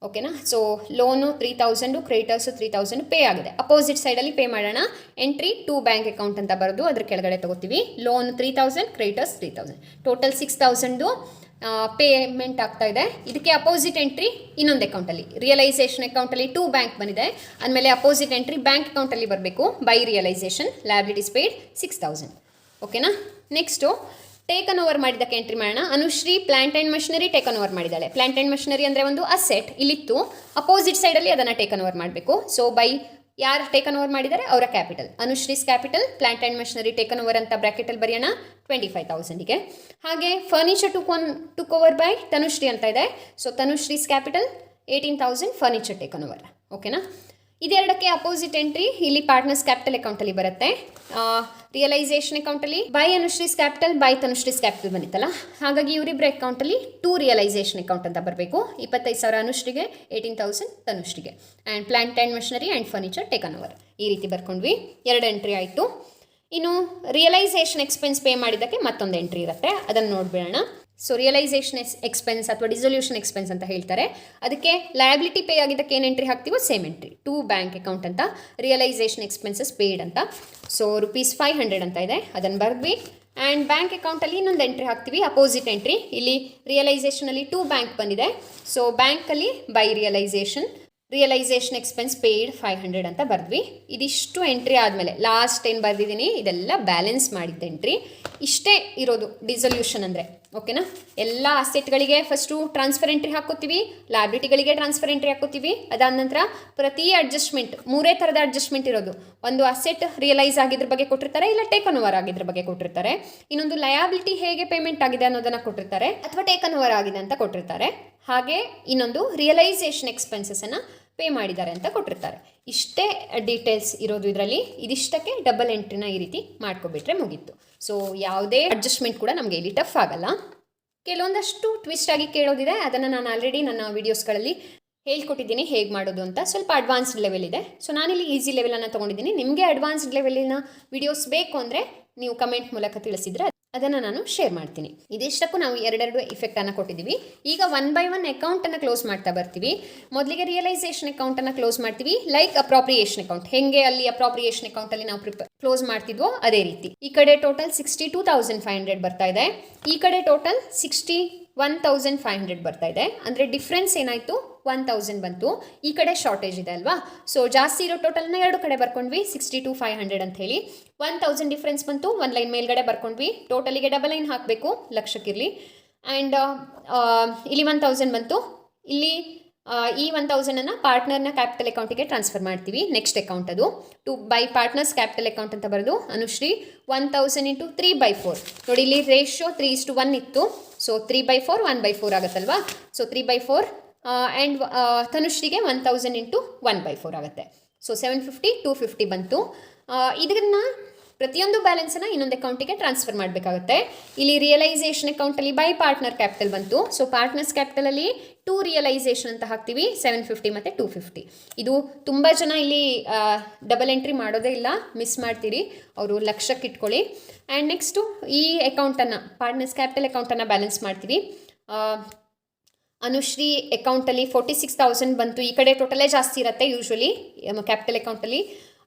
ಓಕೆನಾ. ಸೊ ಲೋನು 3000, ಕ್ರೆಡಿಟರ್ಸು 3000 ಪೇ ಆಗಿದೆ. ಅಪೋಸಿಟ್ ಸೈಡಲ್ಲಿ ಪೇ ಮಾಡೋಣ. ಎಂಟ್ರಿ ಟು ಬ್ಯಾಂಕ್ ಅಕೌಂಟ್ ಅಂತ ಬರೆದು ಅದ್ರ ಕೆಳಗಡೆ ತೊಗೋತೀವಿ. ಲೋನ್ 3000, ಕ್ರೆಡಿಟರ್ಸ್ 3000, ಟೋಟಲ್ 6000 ಪೇಮೆಂಟ್ ಆಗ್ತಾ ಇದೆ. ಇದಕ್ಕೆ ಅಪೋಸಿಟ್ ಎಂಟ್ರಿ ಇನ್ನೊಂದು ಅಕೌಂಟಲ್ಲಿ, ರಿಯಲೈಸೇಷನ್ ಅಕೌಂಟಲ್ಲಿ ಟು ಬ್ಯಾಂಕ್ ಬಂದಿದೆ. ಅಂದಮೇಲೆ ಅಪೋಸಿಟ್ ಎಂಟ್ರಿ ಬ್ಯಾಂಕ್ ಅಕೌಂಟಲ್ಲಿ ಬರಬೇಕು. By realisation liabilities paid 6000. ಓಕೆನಾ. ನೆಕ್ಸ್ಟು ಟೇಕನ್ ಓವರ್ ಮಾಡಿದ್ದಕ್ಕೆ ಎಂಟ್ರಿ ಮಾಡೋಣ. Anushree plant and machinery taken over ಮಾಡಿದ್ದಾಳೆ. ಪ್ಲಾಂಟ್ ಆ್ಯಂಡ್ ಮಷಿನರಿ ಅಂದರೆ ಒಂದು ಅಸೆಟ್ ಇಲ್ಲಿತ್ತು. ಅಪೋಸಿಟ್ ಸೈಡಲ್ಲಿ ಅದನ್ನು ಟೇಕನ್ ಓವರ್ ಮಾಡಬೇಕು. ಸೊ ಬೈ ಯಾರು ಟೇಕನ್ ಓವರ್ ಮಾಡಿದ್ದಾರೆ ಅವರ capital, Anushree's capital plant and machinery taken over ಅಂತ ಬ್ರ್ಯಾಕೆಟಲ್ಲಿ ಬರೆಯೋಣ 25,000ಗೆ. ಹಾಗೆ furniture took over by Tanushree ಅಂತ ಇದೆ. So Tanushree's capital 18,000 furniture taken over. ಓಕೆನಾ. ಇದೆರಡಕ್ಕೆ ಅಪೋಸಿಟ್ ಎಂಟ್ರಿ ಇಲ್ಲಿ ಪಾರ್ಟ್ನರ್ಸ್ ಕ್ಯಾಪಿಟಲ್ ಅಕೌಂಟಲ್ಲಿ ಬರುತ್ತೆ. ರಿಯಲೈಸೇಷನ್ ಅಕೌಂಟಲ್ಲಿ by Anushree's capital by Tanushree's capital ಬಂದಿತ್ತಲ್ಲ, ಹಾಗಾಗಿ ಇವರಿಬ್ಬರ ಅಕೌಂಟಲ್ಲಿ ಟು ರಿಯಲೈಸೇಷನ್ ಅಕೌಂಟ್ ಅಂತ ಬರಬೇಕು. 25,000 ಅನುಶ್ರೀಗೆ, 18,000 ತನುಶ್ರೀಗೆ. And plant and machinery and furniture taken over ಈ ರೀತಿ ಬರ್ಕೊಂಡ್ವಿ. 2 ಎಂಟ್ರಿ ಆಯಿತು. ಇನ್ನು ರಿಯಲೈಸೇಷನ್ ಎಕ್ಸ್ಪೆನ್ಸ್ ಪೇ ಮಾಡಿದ್ದಕ್ಕೆ ಮತ್ತೊಂದು ಎಂಟ್ರಿ ಇರುತ್ತೆ, ಅದನ್ನು ನೋಡ್ಬಿಡೋಣ. ಸೊ ರಿಯಲೈಸೇಷನ್ ಎಕ್ಸ್ಪೆನ್ಸ್ ಅಥವಾ ಡಿಸೊಲ್ಯೂಷನ್ ಎಕ್ಸ್ಪೆನ್ಸ್ ಅಂತ ಹೇಳ್ತಾರೆ. ಅದಕ್ಕೆ ಲಯಬಿಲಿಟಿ ಪೇ ಆಗಿದ್ದಕ್ಕೆ ಏನು ಎಂಟ್ರಿ ಹಾಕ್ತೀವೋ same entry to bank account ಅಂತ, ರಿಯಲೈಸೇಷನ್ ಎಕ್ಸ್ಪೆನ್ಸಸ್ ಪೇಯ್ಡ್ ಅಂತ. ಸೊ ₹500 ಅಂತ ಇದೆ, ಅದನ್ನು ಬರೆದ್ವಿ. ಆ್ಯಂಡ್ ಬ್ಯಾಂಕ್ ಅಕೌಂಟಲ್ಲಿ ಇನ್ನೊಂದು ಎಂಟ್ರಿ ಹಾಕ್ತೀವಿ, ಅಪೋಸಿಟ್ ಎಂಟ್ರಿ. ಇಲ್ಲಿ ರಿಯಲೈಸೇಷನಲ್ಲಿ ಟು ಬ್ಯಾಂಕ್ ಬಂದಿದೆ. ಸೊ ಬ್ಯಾಂಕಲ್ಲಿ ಬೈ ರಿಯಲೈಸೇಷನ್ ಎಕ್ಸ್ಪೆನ್ಸ್ ಪೇಯ್ಡ್ 500 ಅಂತ ಬರೆದ್ವಿ. ಇದಿಷ್ಟು ಎಂಟ್ರಿ ಆದಮೇಲೆ ಲಾಸ್ಟ್ ಏನು ಬರೆದಿದ್ದೀನಿ ಇದೆಲ್ಲ ಬ್ಯಾಲೆನ್ಸ್ ಮಾಡಿದ್ದ ಎಂಟ್ರಿ. ಇಷ್ಟೇ ಇರೋದು ಡಿಸೊಲ್ಯೂಷನ್ ಅಂದರೆ. ಓಕೆನಾ. ಎಲ್ಲ ಅಸೆಟ್ಗಳಿಗೆ ಫಸ್ಟು ಟ್ರಾನ್ಸ್ಫರ್ ಎಂಟ್ರಿ ಹಾಕೋತೀವಿ, ಲಯಬಿಲಿಟಿಗಳಿಗೆ ಟ್ರಾನ್ಸ್ಫರ್ ಎಂಟ್ರಿ ಹಾಕೋತೀವಿ. ಅದಾದ ನಂತರ ಪ್ರತಿ ಅಡ್ಜಸ್ಟ್ಮೆಂಟ್ 3 ಥರದ ಅಡ್ಜಸ್ಟ್ಮೆಂಟ್ ಇರೋದು. ಒಂದು ಅಸೆಟ್ ರಿಯಲೈಸ್ ಆಗಿದ್ರ ಬಗ್ಗೆ ಕೊಟ್ಟಿರ್ತಾರೆ, ಇಲ್ಲ ಟೇಕನ್ ಓವರ್ ಆಗಿದ್ರ ಬಗ್ಗೆ ಕೊಟ್ಟಿರ್ತಾರೆ. ಇನ್ನೊಂದು ಲಯಬಿಲಿಟಿ ಹೇಗೆ ಪೇಮೆಂಟ್ ಆಗಿದೆ ಅನ್ನೋದನ್ನು ಕೊಟ್ಟಿರ್ತಾರೆ, ಅಥವಾ ಟೇಕನ್ ಓವರ್ ಆಗಿದೆ ಅಂತ ಕೊಟ್ಟಿರ್ತಾರೆ. ಹಾಗೆ ಇನ್ನೊಂದು ರಿಯಲೈಸೇಷನ್ ಎಕ್ಸ್ಪೆನ್ಸಸನ್ನು ಪೇ ಮಾಡಿದ್ದಾರೆ ಅಂತ ಕೊಟ್ಟಿರ್ತಾರೆ. ಇಷ್ಟೇ ಡೀಟೇಲ್ಸ್ ಇರೋದು ಇದರಲ್ಲಿ. ಇದಿಷ್ಟಕ್ಕೆ ಡಬಲ್ ಎಂಟ್ರಿನ ಈ ರೀತಿ ಮಾಡ್ಕೊಬಿಟ್ರೆ ಮುಗೀತು. ಸೊ ಯಾವುದೇ ಅಡ್ಜಸ್ಟ್ಮೆಂಟ್ ಕೂಡ ನಮಗೆ ಇಲ್ಲಿ ಟಫ್ ಆಗಲ್ಲ. ಕೆಲವೊಂದಷ್ಟು ಟ್ವಿಸ್ಟ್ ಆಗಿ ಕೇಳೋದಿದೆ, ಅದನ್ನು ನಾನು ಆಲ್ರೆಡಿ ನನ್ನ ವೀಡಿಯೋಸ್ಗಳಲ್ಲಿ ಹೇಳ್ಕೊಟ್ಟಿದ್ದೀನಿ ಹೇಗೆ ಮಾಡೋದು ಅಂತ. ಸ್ವಲ್ಪ ಅಡ್ವಾನ್ಸ್ಡ್ ಲೆವೆಲ್ ಇದೆ. ಸೊ ನಾನಿಲ್ಲಿ ಈಸಿ ಲೆವೆಲನ್ನು ತೊಗೊಂಡಿದ್ದೀನಿ. ನಿಮಗೆ ಅಡ್ವಾನ್ಸ್ಡ್ ಲೆವೆಲಿನ ವೀಡಿಯೋಸ್ ಬೇಕು ಅಂದರೆ ನೀವು ಕಮೆಂಟ್ ಮೂಲಕ ತಿಳಿಸಿದರೆ ಅದನ್ನು ನಾನು ಶೇರ್ ಮಾಡ್ತೀನಿ. ಇದಿಷ್ಟಕ್ಕೂ ನಾವು 2 ಇಫೆಕ್ಟನ್ನು ಕೊಟ್ಟಿದ್ದೀವಿ. ಈಗ 1 by 1 ಅಕೌಂಟನ್ನು ಕ್ಲೋಸ್ ಮಾಡ್ತಾ ಬರ್ತೀವಿ. ಮೊದಲಿಗೆ ರಿಯಲೈಸೇಷನ್ ಅಕೌಂಟನ್ನು ಕ್ಲೋಸ್ ಮಾಡ್ತೀವಿ, ಲೈಕ್ ಅಪ್ರಾಪ್ರಿಯೇಷನ್ ಅಕೌಂಟ್. ಹೆಂಗೆ ಅಲ್ಲಿ ಅಪ್ರಾಪ್ರಿಯೇಷನ್ ಅಕೌಂಟಲ್ಲಿ ನಾವು ಕ್ಲೋಸ್ ಮಾಡ್ತಿದ್ವೋ ಅದೇ ರೀತಿ. ಈ ಕಡೆ ಟೋಟಲ್ 62,500 ಬರ್ತಾ ಇದೆ, ಈ ಕಡೆ ಟೋಟಲ್ 61,500 ಬರ್ತಾ ಇದೆ. ಅಂದರೆ ಡಿಫ್ರೆನ್ಸ್ ಏನಾಯಿತು, 1,000 ಬಂತು. ಈ ಕಡೆ ಶಾರ್ಟೇಜ್ ಇದೆ ಅಲ್ವಾ. ಸೊ ಜಾಸ್ತಿ ಇರೋ ಟೋಟಲ್ನ 2 ಕಡೆ ಬರ್ಕೊಂಡ್ವಿ, 62,500 ಅಂತ ಹೇಳಿ. 1,000 ಡಿಫ್ರೆನ್ಸ್ ಬಂತು, 1 ಲೈನ್ ಮೇಲ್ಗಡೆ ಬರ್ಕೊಂಡ್ವಿ. ಟೋಟಲಿಗೆ ಡಬಲ್ ಲೈನ್ ಹಾಕಬೇಕು, ಲಕ್ಷಕ್ಕಿರಲಿ. ಆ್ಯಂಡ್ ಇಲ್ಲಿ 1,000 ಬಂತು. ಇಲ್ಲಿ ಈ 1,000ಅನ್ನು ಪಾರ್ಟ್ನರ್ನ ಕ್ಯಾಪಿಟಲ್ ಅಕೌಂಟಿಗೆ ಟ್ರಾನ್ಸ್ಫರ್ ಮಾಡ್ತೀವಿ. ನೆಕ್ಸ್ಟ್ ಅಕೌಂಟ್ ಅದು to by partners capital account ಅಂತ ಬರೆದು ಅನುಶ್ರೀ 1,000 × 3/4. ನೋಡಿ ಇಲ್ಲಿ ರೇಷಿಯೋ 3:1 ಇತ್ತು. ಸೊ 3/4 1/4 ಆಗುತ್ತಲ್ವಾ. ಸೊ 3/4 ಆ್ಯಂಡ್ ತನುಶ್ರೀಗೆ 1,000 × 1/4 ಆಗುತ್ತೆ. ಸೊ 750 250 ಬಂತು. ಇದನ್ನು ಪ್ರತಿಯೊಂದು ಬ್ಯಾಲೆನ್ಸನ್ನು ಇನ್ನೊಂದು ಅಕೌಂಟಿಗೆ ಟ್ರಾನ್ಸ್ಫರ್ ಮಾಡಬೇಕಾಗುತ್ತೆ. ಇಲ್ಲಿ ರಿಯಲೈಸೇಷನ್ ಅಕೌಂಟಲ್ಲಿ ಬೈ ಪಾರ್ಟ್ನರ್ ಕ್ಯಾಪಿಟಲ್ ಬಂತು. ಸೊ ಪಾರ್ಟ್ನರ್ಸ್ ಕ್ಯಾಪಿಟಲಲ್ಲಿ ಟು ರಿಯಲೈಸೇಷನ್ ಅಂತ ಹಾಕ್ತೀವಿ, 750 ಮತ್ತು 250. ಇದು ತುಂಬ ಜನ ಇಲ್ಲಿ ಡಬಲ್ ಎಂಟ್ರಿ ಮಾಡೋದೇ ಇಲ್ಲ, ಮಿಸ್ ಮಾಡ್ತೀರಿ, ಅವರು ಲಕ್ಷಕ್ಕೆ ಇಟ್ಕೊಳ್ಳಿ. ಆ್ಯಂಡ್ ನೆಕ್ಸ್ಟು ಈ ಅಕೌಂಟನ್ನು ಪಾರ್ಟ್ನರ್ಸ್ ಕ್ಯಾಪಿಟಲ್ ಅಕೌಂಟನ್ನು ಬ್ಯಾಲೆನ್ಸ್ ಮಾಡ್ತೀವಿ. ಅನುಶ್ರೀ ಅಕೌಂಟಲ್ಲಿ 46,000 ಬಂತು. ಈ ಕಡೆ ಟೋಟಲೇ ಜಾಸ್ತಿ ಇರುತ್ತೆ ಯೂಶ್ವಲಿ ಕ್ಯಾಪಿಟಲ್ ಅಕೌಂಟಲ್ಲಿ.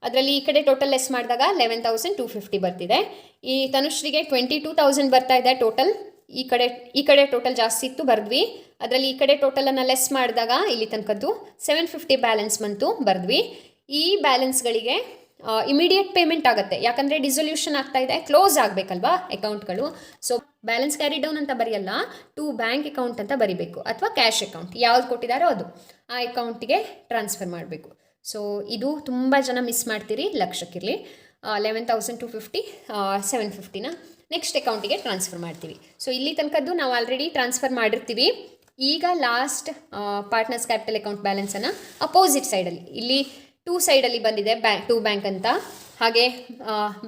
ಅದರಲ್ಲಿ ಈ ಕಡೆ ಟೋಟಲ್ ಲೆಸ್ ಮಾಡಿದಾಗ 11,250 ಬರ್ತಿದೆ. ಈ ತನುಶ್ರೀಗೆ 22,000 ಬರ್ತಾ ಇದೆ ಟೋಟಲ್. ಈ ಕಡೆ ಟೋಟಲ್ ಜಾಸ್ತಿ ಇತ್ತು, ಬರೆದ್ವಿ. ಅದರಲ್ಲಿ ಈ ಕಡೆ ಟೋಟಲನ್ನು ಲೆಸ್ ಮಾಡಿದಾಗ ಇಲ್ಲಿ ತನಕದ್ದು 750 ಬ್ಯಾಲೆನ್ಸ್ ಬಂತು, ಬರೆದ್ವಿ. ಈ ಬ್ಯಾಲೆನ್ಸ್ಗಳಿಗೆ ಇಮಿಡಿಯೇಟ್ ಪೇಮೆಂಟ್ ಆಗುತ್ತೆ, ಯಾಕಂದರೆ ಡಿಸೊಲ್ಯೂಷನ್ ಆಗ್ತಾ ಇದೆ, ಕ್ಲೋಸ್ ಆಗಬೇಕಲ್ವಾ ಅಕೌಂಟ್ಗಳು. ಸೊ ಬ್ಯಾಲೆನ್ಸ್ ಕ್ಯಾರಿ ಡೌನ್ ಅಂತ ಬರೆಯಲ್ಲ, ಟು ಬ್ಯಾಂಕ್ ಅಕೌಂಟ್ ಅಂತ ಬರಿಬೇಕು, ಅಥವಾ ಕ್ಯಾಶ್ ಅಕೌಂಟ್ ಯಾವ್ದು ಕೊಟ್ಟಿದ್ದಾರೋ ಅದು ಆ ಅಕೌಂಟಿಗೆ ಟ್ರಾನ್ಸ್ಫರ್ ಮಾಡಬೇಕು. ಸೊ ಇದು ತುಂಬ ಜನ ಮಿಸ್ ಮಾಡ್ತೀರಿ, ಲಕ್ಷಕ್ಕಿರಲಿ. 11,250 750ನ ನೆಕ್ಸ್ಟ್ ಅಕೌಂಟಿಗೆ ಟ್ರಾನ್ಸ್ಫರ್ ಮಾಡ್ತೀವಿ. ಸೊ ಇಲ್ಲಿ ತನಕದ್ದು ನಾವು ಆಲ್ರೆಡಿ ಟ್ರಾನ್ಸ್ಫರ್ ಮಾಡಿರ್ತೀವಿ. ಈಗ ಲಾಸ್ಟ್ ಪಾರ್ಟ್ನರ್ಸ್ ಕ್ಯಾಪಿಟಲ್ ಅಕೌಂಟ್ ಬ್ಯಾಲೆನ್ಸನ್ನು ಅಪೋಸಿಟ್ ಸೈಡಲ್ಲಿ ಇಲ್ಲಿ 2 ಸೈಡಲ್ಲಿ ಬಂದಿದೆ, ಟು ಬ್ಯಾಂಕ್ ಅಂತ. ಹಾಗೆ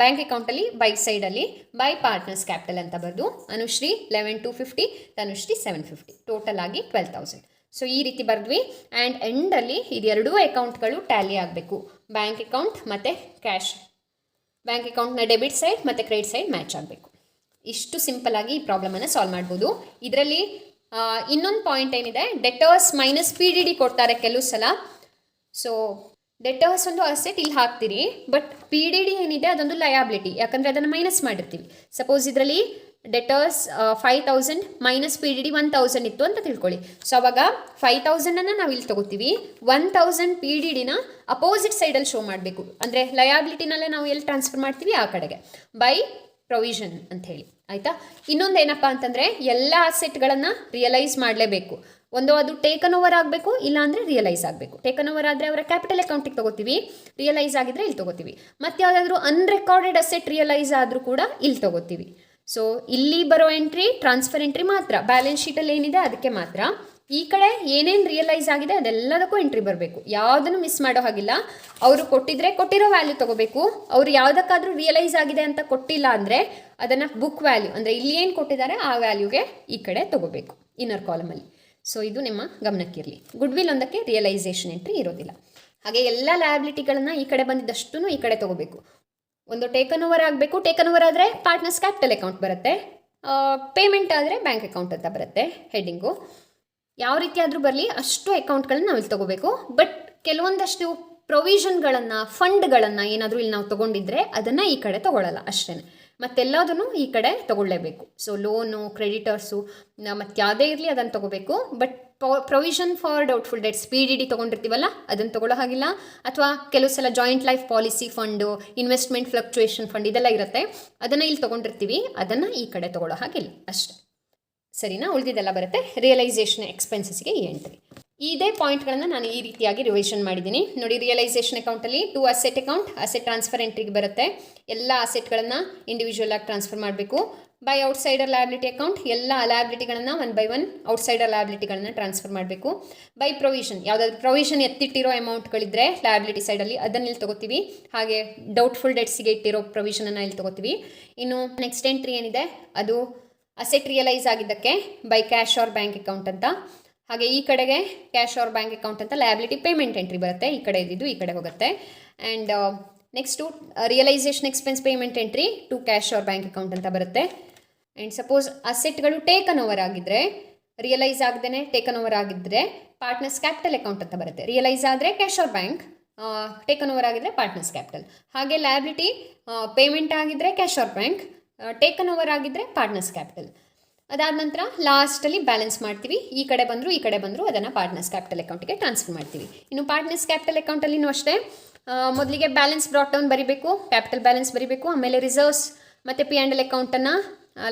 ಬ್ಯಾಂಕ್ ಅಕೌಂಟಲ್ಲಿ ಬೈ ಸೈಡಲ್ಲಿ ಬೈ ಪಾರ್ಟ್ನರ್ಸ್ ಕ್ಯಾಪಿಟಲ್ ಅಂತ ಬರೆದು ಅನುಶ್ರೀ 11,250 ತನುಶ್ರೀ 750, ಟೋಟಲ್ ಆಗಿ 12,000. ಸೊ ಈ ರೀತಿ ಬರೆದ್ವಿ. ಆ್ಯಂಡ್ ಎಂಡಲ್ಲಿ ಇದೆರಡೂ ಅಕೌಂಟ್ಗಳು ಟ್ಯಾಲಿ ಆಗಬೇಕು, ಬ್ಯಾಂಕ್ ಅಕೌಂಟ್ ಮತ್ತು ಕ್ಯಾಶ್. ಬ್ಯಾಂಕ್ ಅಕೌಂಟ್ನ ಡೆಬಿಟ್ ಸೈಡ್ ಮತ್ತು ಕ್ರೆಡಿಟ್ ಸೈಡ್ ಮ್ಯಾಚ್ ಆಗಬೇಕು. ಇಷ್ಟು ಸಿಂಪಲ್ಲಾಗಿ ಈ ಪ್ರಾಬ್ಲಮನ್ನು ಸಾಲ್ವ್ ಮಾಡ್ಬೋದು. ಇದರಲ್ಲಿ ಇನ್ನೊಂದು ಪಾಯಿಂಟ್ ಏನಿದೆ, ಡೆಟರ್ಸ್ ಮೈನಸ್ PDD ಕೊಡ್ತಾರೆ ಕೆಲವು ಸಲ. ಸೊ ಡೆಟರ್ಸ್ ಒಂದು ಅಸೆಟ್ ಇಲ್ಲಿ ಹಾಕ್ತೀರಿ, ಬಟ್ PDD ಏನಿದೆ ಅದೊಂದು ಲಯಾಬಿಲಿಟಿ, ಯಾಕಂದರೆ ಅದನ್ನು ಮೈನಸ್ ಮಾಡಿರ್ತೀವಿ. ಸಪೋಸ್ ಇದರಲ್ಲಿ ಡೆಟರ್ಸ್ 5,000 ಮೈನಸ್ PDD 1,000 ಇತ್ತು ಅಂತ ತಿಳ್ಕೊಳ್ಳಿ. ಸೊ ಅವಾಗ 5,000 ನಾವು ಇಲ್ಲಿ ತೊಗೋತೀವಿ, 1,000 PDDನ ಅಪೋಸಿಟ್ ಸೈಡಲ್ಲಿ ಶೋ ಮಾಡಬೇಕು. ಅಂದರೆ ಲಯಾಬಿಲಿಟಿನಲ್ಲೇ ನಾವು ಎಲ್ಲಿ ಟ್ರಾನ್ಸ್ಫರ್ ಮಾಡ್ತೀವಿ ಆ ಕಡೆಗೆ, ಬೈ ಪ್ರೊವಿಷನ್ ಅಂತ ಹೇಳಿ. ಆಯಿತಾ? ಇನ್ನೊಂದು ಏನಪ್ಪ ಅಂತಂದರೆ ಎಲ್ಲ ಅಸೆಟ್ಗಳನ್ನು ರಿಯಲೈಸ್ ಮಾಡಲೇಬೇಕು. ಒಂದು ಅದು ಟೇಕನ್ ಓವರ್ ಆಗಬೇಕು, ಇಲ್ಲಾಂದರೆ ರಿಯಲೈಸ್ ಆಗಬೇಕು. ಟೇಕನ್ ಓವರ್ ಆದರೆ ಅವರ ಕ್ಯಾಪಿಟಲ್ ಅಕೌಂಟಿಗೆ ತೊಗೋತೀವಿ, ರಿಯಲೈಸ್ ಆಗಿದ್ರೆ ಇಲ್ಲಿ ತೊಗೋತೀವಿ. ಮತ್ತು ಯಾವುದಾದ್ರೂ ಅನ್ರೆಕಾರ್ಡೆಡ್ ಅಸೆಟ್ ರಿಯಲೈಸ್ ಆದರೂ ಕೂಡ ಇಲ್ಲಿ ತೊಗೋತೀವಿ. ಸೊ ಇಲ್ಲಿ ಬರೋ ಎಂಟ್ರಿ ಟ್ರಾನ್ಸ್ಫರ್ ಎಂಟ್ರಿ ಮಾತ್ರ, ಬ್ಯಾಲೆನ್ಸ್ ಶೀಟಲ್ಲಿ ಏನಿದೆ ಅದಕ್ಕೆ ಮಾತ್ರ. ಈ ಕಡೆ ಏನೇನು ರಿಯಲೈಸ್ ಆಗಿದೆ ಅದೆಲ್ಲದಕ್ಕೂ ಎಂಟ್ರಿ ಬರಬೇಕು, ಯಾವುದನ್ನು ಮಿಸ್ ಮಾಡೋ ಹಾಗಿಲ್ಲ. ಅವರು ಕೊಟ್ಟಿದ್ರೆ ಕೊಟ್ಟಿರೋ ವ್ಯಾಲ್ಯೂ ತೊಗೋಬೇಕು. ಅವರು ಯಾವುದಕ್ಕಾದರೂ ರಿಯಲೈಸ್ ಆಗಿದೆ ಅಂತ ಕೊಟ್ಟಿಲ್ಲ ಅಂದರೆ ಅದನ್ನು ಬುಕ್ ವ್ಯಾಲ್ಯೂ, ಅಂದರೆ ಇಲ್ಲಿ ಏನು ಕೊಟ್ಟಿದ್ದಾರೆ ಆ ವ್ಯಾಲ್ಯೂಗೆ ಈ ಕಡೆ ತೊಗೋಬೇಕು ಇನ್ನರ್ ಕಾಲಮಲ್ಲಿ. ಸೊ ಇದು ನಿಮ್ಮ ಗಮನಕ್ಕಿರಲಿ. ಗುಡ್ವಿಲ್ ಒಂದಕ್ಕೆ ರಿಯಲೈಸೇಷನ್ ಎಂಟ್ರಿ ಇರೋದಿಲ್ಲ. ಹಾಗೆ ಎಲ್ಲ ಲಯಬಿಲಿಟಿಗಳನ್ನು ಈ ಕಡೆ ಬಂದಿದ್ದಷ್ಟು ಈ ಕಡೆ ತೊಗೋಬೇಕು. ಒಂದು ಟೇಕನ್ ಓವರ್ ಆಗಬೇಕು, ಟೇಕನ್ ಓವರ್ ಆದರೆ ಪಾರ್ಟ್ನರ್ಸ್ ಕ್ಯಾಪಿಟಲ್ ಅಕೌಂಟ್ ಬರುತ್ತೆ, ಪೇಮೆಂಟ್ ಆದರೆ ಬ್ಯಾಂಕ್ ಅಕೌಂಟ್ ಅಂತ ಬರುತ್ತೆ ಹೆಡ್ಡಿಂಗು. ಯಾವ ರೀತಿ ಆದರೂ ಬರಲಿ ಅಷ್ಟು ಅಕೌಂಟ್ಗಳನ್ನ ನಾವು ಇಲ್ಲಿ ತೊಗೋಬೇಕು. ಬಟ್ ಕೆಲವೊಂದಷ್ಟು ಪ್ರೊವಿಷನ್ಗಳನ್ನು, ಫಂಡ್ಗಳನ್ನು ಏನಾದರೂ ಇಲ್ಲಿ ನಾವು ತೊಗೊಂಡಿದ್ರೆ ಅದನ್ನು ಈ ಕಡೆ ತೊಗೊಳ್ಳಲ್ಲ ಅಷ್ಟೇ. ಮತ್ತೆಲ್ಲದನ್ನು ಈ ಕಡೆ ತೊಗೊಳ್ಳೇಬೇಕು. ಸೊ ಲೋನು, ಕ್ರೆಡಿಟರ್ಸು, ಮತ್ತು ಯಾವುದೇ ಇರಲಿ ಅದನ್ನು ತೊಗೋಬೇಕು. But provision for doubtful debts PDD ತೊಗೊಂಡಿರ್ತೀವಲ್ಲ ಅದನ್ನು ತೊಗೊಳ್ಳೋ ಹಾಗಿಲ್ಲ. ಅಥವಾ ಕೆಲವು ಸಲ joint life policy fund, investment fluctuation fund ಇದೆಲ್ಲ ಇರುತ್ತೆ, ಅದನ್ನು ಇಲ್ಲಿ ತೊಗೊಂಡಿರ್ತೀವಿ, ಅದನ್ನು ಈ ಕಡೆ ತೊಗೊಳ್ಳೋ ಹಾಗಿಲ್ಲ ಅಷ್ಟೇ. ಸರಿನಾ? ಉಳಿದಿದ್ದೆಲ್ಲ ಬರುತ್ತೆ ರಿಯಲೈಸೇಷನ್ ಎಕ್ಸ್ಪೆನ್ಸಸ್ಗೆ ಈ ಎಂಟ್ರಿ. ಇದೇ ಪಾಯಿಂಟ್ಗಳನ್ನು ನಾನು ಈ ರೀತಿಯಾಗಿ ರಿವಿಷನ್ ಮಾಡಿದ್ದೀನಿ ನೋಡಿ. ರಿಯಲೈಸೇಷನ್ ಅಕೌಂಟಲ್ಲಿ to asset account, asset transfer ಎಂಟ್ರಿಗೆ ಬರುತ್ತೆ. ಎಲ್ಲ ಅಸೆಟ್ಗಳನ್ನು ಇಂಡಿವಿಜುವಲ್ ಆಗಿ ಟ್ರಾನ್ಸ್ಫರ್ ಮಾಡಬೇಕು. ಬೈ ಔಟ್ಸೈಡರ್ ಲಯಬಿಲಿಟಿ ಅಕೌಂಟ್, ಎಲ್ಲ ಲಯಬಿಲಿಟಿಗಳನ್ನು 1 by 1 ಔಟ್ಸೈಡರ್ ಲಯಬಿಲಿಟಿಗಳನ್ನು ಟ್ರಾನ್ಸ್ಫರ್ ಮಾಡಬೇಕು. ಬೈ ಪ್ರೊವಿಷನ್, ಯಾವುದಾದ್ರೂ ಪ್ರೊವಿಷನ್ ಎತ್ತಿಟ್ಟಿರೋ ಅಮೌಂಟ್ಗಳಿದ್ರೆ ಲಯಬಿಲಿಟಿ ಸೈಡಲ್ಲಿ ಅದನ್ನು ಇಲ್ಲಿ ತೊಗೋತೀವಿ. ಹಾಗೆ ಡೌಟ್ಫುಲ್ ಡೆಟ್ಸಿಗೆ ಇಟ್ಟಿರೋ ಪ್ರೊವಿಷನನ್ನು ಇಲ್ಲಿ ತೊಗೋತೀವಿ. ಇನ್ನು ನೆಕ್ಸ್ಟ್ ಎಂಟ್ರಿ ಏನಿದೆ ಅದು ಅಸೆಟ್ ರಿಯಲೈಸ್ ಆಗಿದ್ದಕ್ಕೆ by cash or bank account ಅಂತ. ಹಾಗೆ ಈ ಕಡೆಗೆ ಕ್ಯಾಶ್ ಆರ್ ಬ್ಯಾಂಕ್ ಅಕೌಂಟ್ ಅಂತ ಲಯಬಿಲಿಟಿ ಪೇಮೆಂಟ್ ಎಂಟ್ರಿ ಬರುತ್ತೆ. ಈ ಕಡೆ ಇದ್ದಿದ್ದು ಈ ಕಡೆ ಹೋಗುತ್ತೆ. And next realisation expense payment entry to cash or bank account ಅಂತ ಬರುತ್ತೆ. ಆ್ಯಂಡ್ ಸಪೋಸ್ ಅಸೆಟ್ಗಳು ಟೇಕನ್ ಓವರ್ ಆಗಿದ್ದರೆ, ರಿಯಲೈಸ್ ಆಗದೇ ಟೇಕನ್ ಓವರ್ ಆಗಿದ್ದರೆ ಪಾರ್ಟ್ನರ್ಸ್ ಕ್ಯಾಪಿಟಲ್ ಅಕೌಂಟ್ ಅಂತ ಬರುತ್ತೆ. ರಿಯಲೈಸ್ ಆದರೆ cash or bank, taken over ಆಗಿದ್ದರೆ ಪಾರ್ಟ್ನರ್ಸ್ ಕ್ಯಾಪಿಟಲ್. ಹಾಗೆ ಲಯಬಿಲಿಟಿ ಪೇಮೆಂಟ್ ಆಗಿದ್ದರೆ cash or bank, taken over ಆಗಿದ್ದರೆ ಪಾರ್ಟ್ನರ್ಸ್ ಕ್ಯಾಪಿಟಲ್. ಅದಾದ ನಂತರ ಲಾಸ್ಟಲ್ಲಿ ಬ್ಯಾಲೆನ್ಸ್ ಮಾಡ್ತೀವಿ. ಈ ಕಡೆ ಬಂದರು ಅದನ್ನು ಪಾರ್ಟ್ನರ್ಸ್ ಕ್ಯಾಪಿಟಲ್ ಅಕೌಂಟಿಗೆ ಟ್ರಾನ್ಸ್ಫರ್ ಮಾಡ್ತೀವಿ. ಇನ್ನು ಪಾರ್ಟ್ನರ್ಸ್ ಕ್ಯಾಪಿಟಲ್ ಅಕೌಂಟಲ್ಲಿನೂ ಅಷ್ಟೇ, ಮೊದಲಿಗೆ ಬ್ಯಾಲೆನ್ಸ್ ಬ್ರಾಟ್ ಡೌನ್ ಬರೀಬೇಕು, ಕ್ಯಾಪಿಟಲ್ ಬ್ಯಾಲೆನ್ಸ್ ಬರೀಬೇಕು. ಆಮೇಲೆ ರಿಸರ್ವ್ಸ್ ಮತ್ತು P&L ಅಕೌಂಟನ್ನು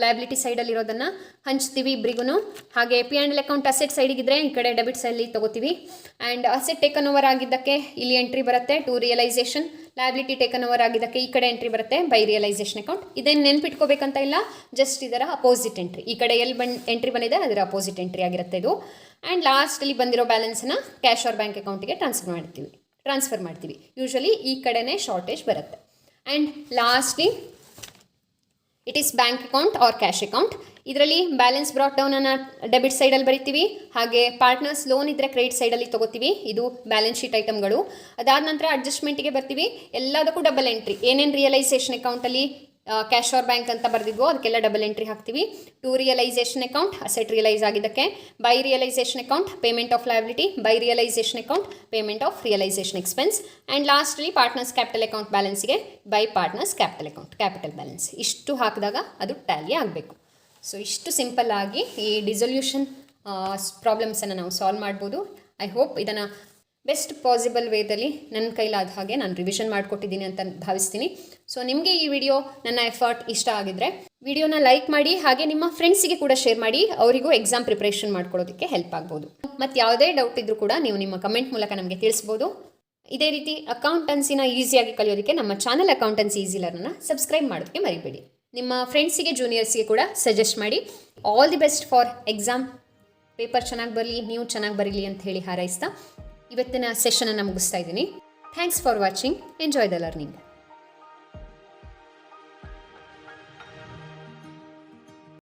ಲಯಬಿಲಿಟಿ ಸೈಡಲ್ಲಿರೋದನ್ನು ಹಂಚ್ತೀವಿ ಇಬ್ಬರಿಗೂ. ಹಾಗೆ P&L ಅಕೌಂಟ್ ಅಸೆಟ್ ಸೈಡಿಗಿದ್ರೆ ಈ ಕಡೆ ಡೆಬಿಟ್ ಸೈಡಲ್ಲಿ ತೊಗೋತೀವಿ. ಆ್ಯಂಡ್ ಅಸೆಟ್ ಟೇಕನ್ ಓವರ್ ಆಗಿದ್ದಕ್ಕೆ ಇಲ್ಲಿ ಎಂಟ್ರಿ ಬರುತ್ತೆ to realisation. Liability taken over ಆಗಿದ್ದಕ್ಕೆ ಈ ಕಡೆ ಎಂಟ್ರಿ ಬರುತ್ತೆ ಬೈ ರಿಯಲೈಸೇಷನ್ ಅಕೌಂಟ್. ಇದನ್ನು ನೆನ್ಪಿಟ್ಕೋಬೇಕಂತ ಇಲ್ಲ, ಜಸ್ಟ್ ಇದರ ಅಪೋಸಿಟ್ ಎಂಟ್ರಿ. ಈ ಕಡೆ ಎಲ್ಲಿ ಎಂಟ್ರಿ ಬಂದಿದೆ ಅದರ ಅಪೋಸಿಟ್ ಎಂಟ್ರಿ ಆಗಿರುತ್ತೆ ಇದು. ಆ್ಯಂಡ್ ಲಾಸ್ಟಲ್ಲಿ ಬಂದಿರೋ ಬ್ಯಾಲೆನ್ಸನ್ನು ಕ್ಯಾಶ್ ಆರ್ ಬ್ಯಾಂಕ್ ಅಕೌಂಟಿಗೆ ಟ್ರಾನ್ಸ್ಫರ್ ಮಾಡ್ತೀವಿ. ಯೂಶ್ವಲಿ ಈ ಕಡೆನೇ ಶಾರ್ಟೇಜ್ ಬರುತ್ತೆ. And lastly it is bank account or cash account. ಇದರಲ್ಲಿ ಬ್ಯಾಲೆನ್ಸ್ ಬ್ರಾಟ್ ಡೌನನ್ನು ಡೆಬಿಟ್ ಸೈಡಲ್ಲಿ ಬರಿತೀವಿ. ಹಾಗೆ ಪಾರ್ಟ್ನರ್ಸ್ ಲೋನ್ ಇದ್ದರೆ ಕ್ರೆಡಿಟ್ ಸೈಡಲ್ಲಿ ತೊಗೋತೀವಿ. ಇದು ಬ್ಯಾಲೆನ್ಸ್ ಶೀಟ್ ಐಟಮ್ಗಳು. ಅದಾದ ನಂತರ ಅಡ್ಜಸ್ಟ್ಮೆಂಟಿಗೆ ಬರ್ತೀವಿ. ಎಲ್ಲದಕ್ಕೂ ಡಬಲ್ ಎಂಟ್ರಿ. ಏನೇನು ರಿಯಲೈಸೇಷನ್ ಅಕೌಂಟಲ್ಲಿ ಕ್ಯಾಶ್ ಆರ್ ಬ್ಯಾಂಕ್ ಅಂತ ಬರೆದಿದ್ವೋ ಅದಕ್ಕೆಲ್ಲ ಡಬಲ್ ಎಂಟ್ರಿ ಹಾಕ್ತೀವಿ. To realisation account asset realise ಆಗಿದ್ದಕ್ಕೆ, by realisation account payment of liability, by realisation account payment of realisation expense. And ಲಾಸ್ಟಲ್ಲಿ ಪಾರ್ಟ್ನರ್ಸ್ ಕ್ಯಾಪಿಟಲ್ ಅಕೌಂಟ್ ಬ್ಯಾಲೆನ್ಸ್ಗೆ by partners capital account capital balance. ಇಷ್ಟು ಹಾಕಿದಾಗ ಅದು ಟ್ಯಾಲಿ ಆಗಬೇಕು. So ಇಷ್ಟು simple ಆಗಿ ಈ ಡಿಸೊಲ್ಯೂಷನ್ ಪ್ರಾಬ್ಲಮ್ಸನ್ನು ನಾವು ಸಾಲ್ವ್ ಮಾಡ್ಬೋದು. ಐ ಹೋಪ್ ಇದನ್ನು ಬೆಸ್ಟ್ ಪಾಸಿಬಲ್ ವೇದಲ್ಲಿ ನನ್ನ ಕೈಲಾದ ಹಾಗೆ ನಾನು ರಿವಿಷನ್ ಮಾಡಿಕೊಟ್ಟಿದ್ದೀನಿ ಅಂತ ಭಾವಿಸ್ತೀನಿ. ಸೊ ನಿಮಗೆ ಈ ವಿಡಿಯೋ ನನ್ನ ಎಫರ್ಟ್ ಇಷ್ಟ ಆಗಿದ್ದರೆ ವಿಡಿಯೋನ ಲೈಕ್ ಮಾಡಿ, ಹಾಗೆ ನಿಮ್ಮ ಫ್ರೆಂಡ್ಸಿಗೆ ಕೂಡ ಶೇರ್ ಮಾಡಿ, ಅವರಿಗೂ ಎಕ್ಸಾಮ್ ಪ್ರಿಪ್ರೇಷನ್ ಮಾಡ್ಕೊಳ್ಳೋದಕ್ಕೆ ಹೆಲ್ಪ್ ಆಗ್ಬೋದು. ಮತ್ತು ಯಾವುದೇ ಡೌಟ್ ಇದ್ದರೂ ಕೂಡ ನೀವು ನಿಮ್ಮ ಕಮೆಂಟ್ ಮೂಲಕ ನಮಗೆ ತಿಳಿಸ್ಬೋದು. ಇದೇ ರೀತಿ ಅಕೌಂಟೆನ್ಸಿನ ಈಸಿಯಾಗಿ ಕಲಿಯೋದಕ್ಕೆ ನಮ್ಮ ಚಾನಲ್ ಅಕೌಂಟೆನ್ಸಿ ಈಸಿ ಲರ್ನನ್ನ ಸಬ್ಸ್ಕ್ರೈಬ್ ಮಾಡೋದಕ್ಕೆ ಮರಿಬೇಡಿ. ನಿಮ್ಮ ಫ್ರೆಂಡ್ಸಿಗೆ, ಜೂನಿಯರ್ಸ್ಗೆ ಕೂಡ ಸಜೆಸ್ಟ್ ಮಾಡಿ. All the best for exam. Paper ಚೆನ್ನಾಗಿ ಬರಲಿ, ನೀವು ಚೆನ್ನಾಗಿ ಬರೀಲಿ ಅಂತ ಹೇಳಿ ಹಾರೈಸ್ತಾ ಇವತ್ತಿನ ಸೆಷನನ್ನು ಮುಗಿಸ್ತಾ ಇದ್ದೀನಿ. Thanks for watching. Enjoy the learning.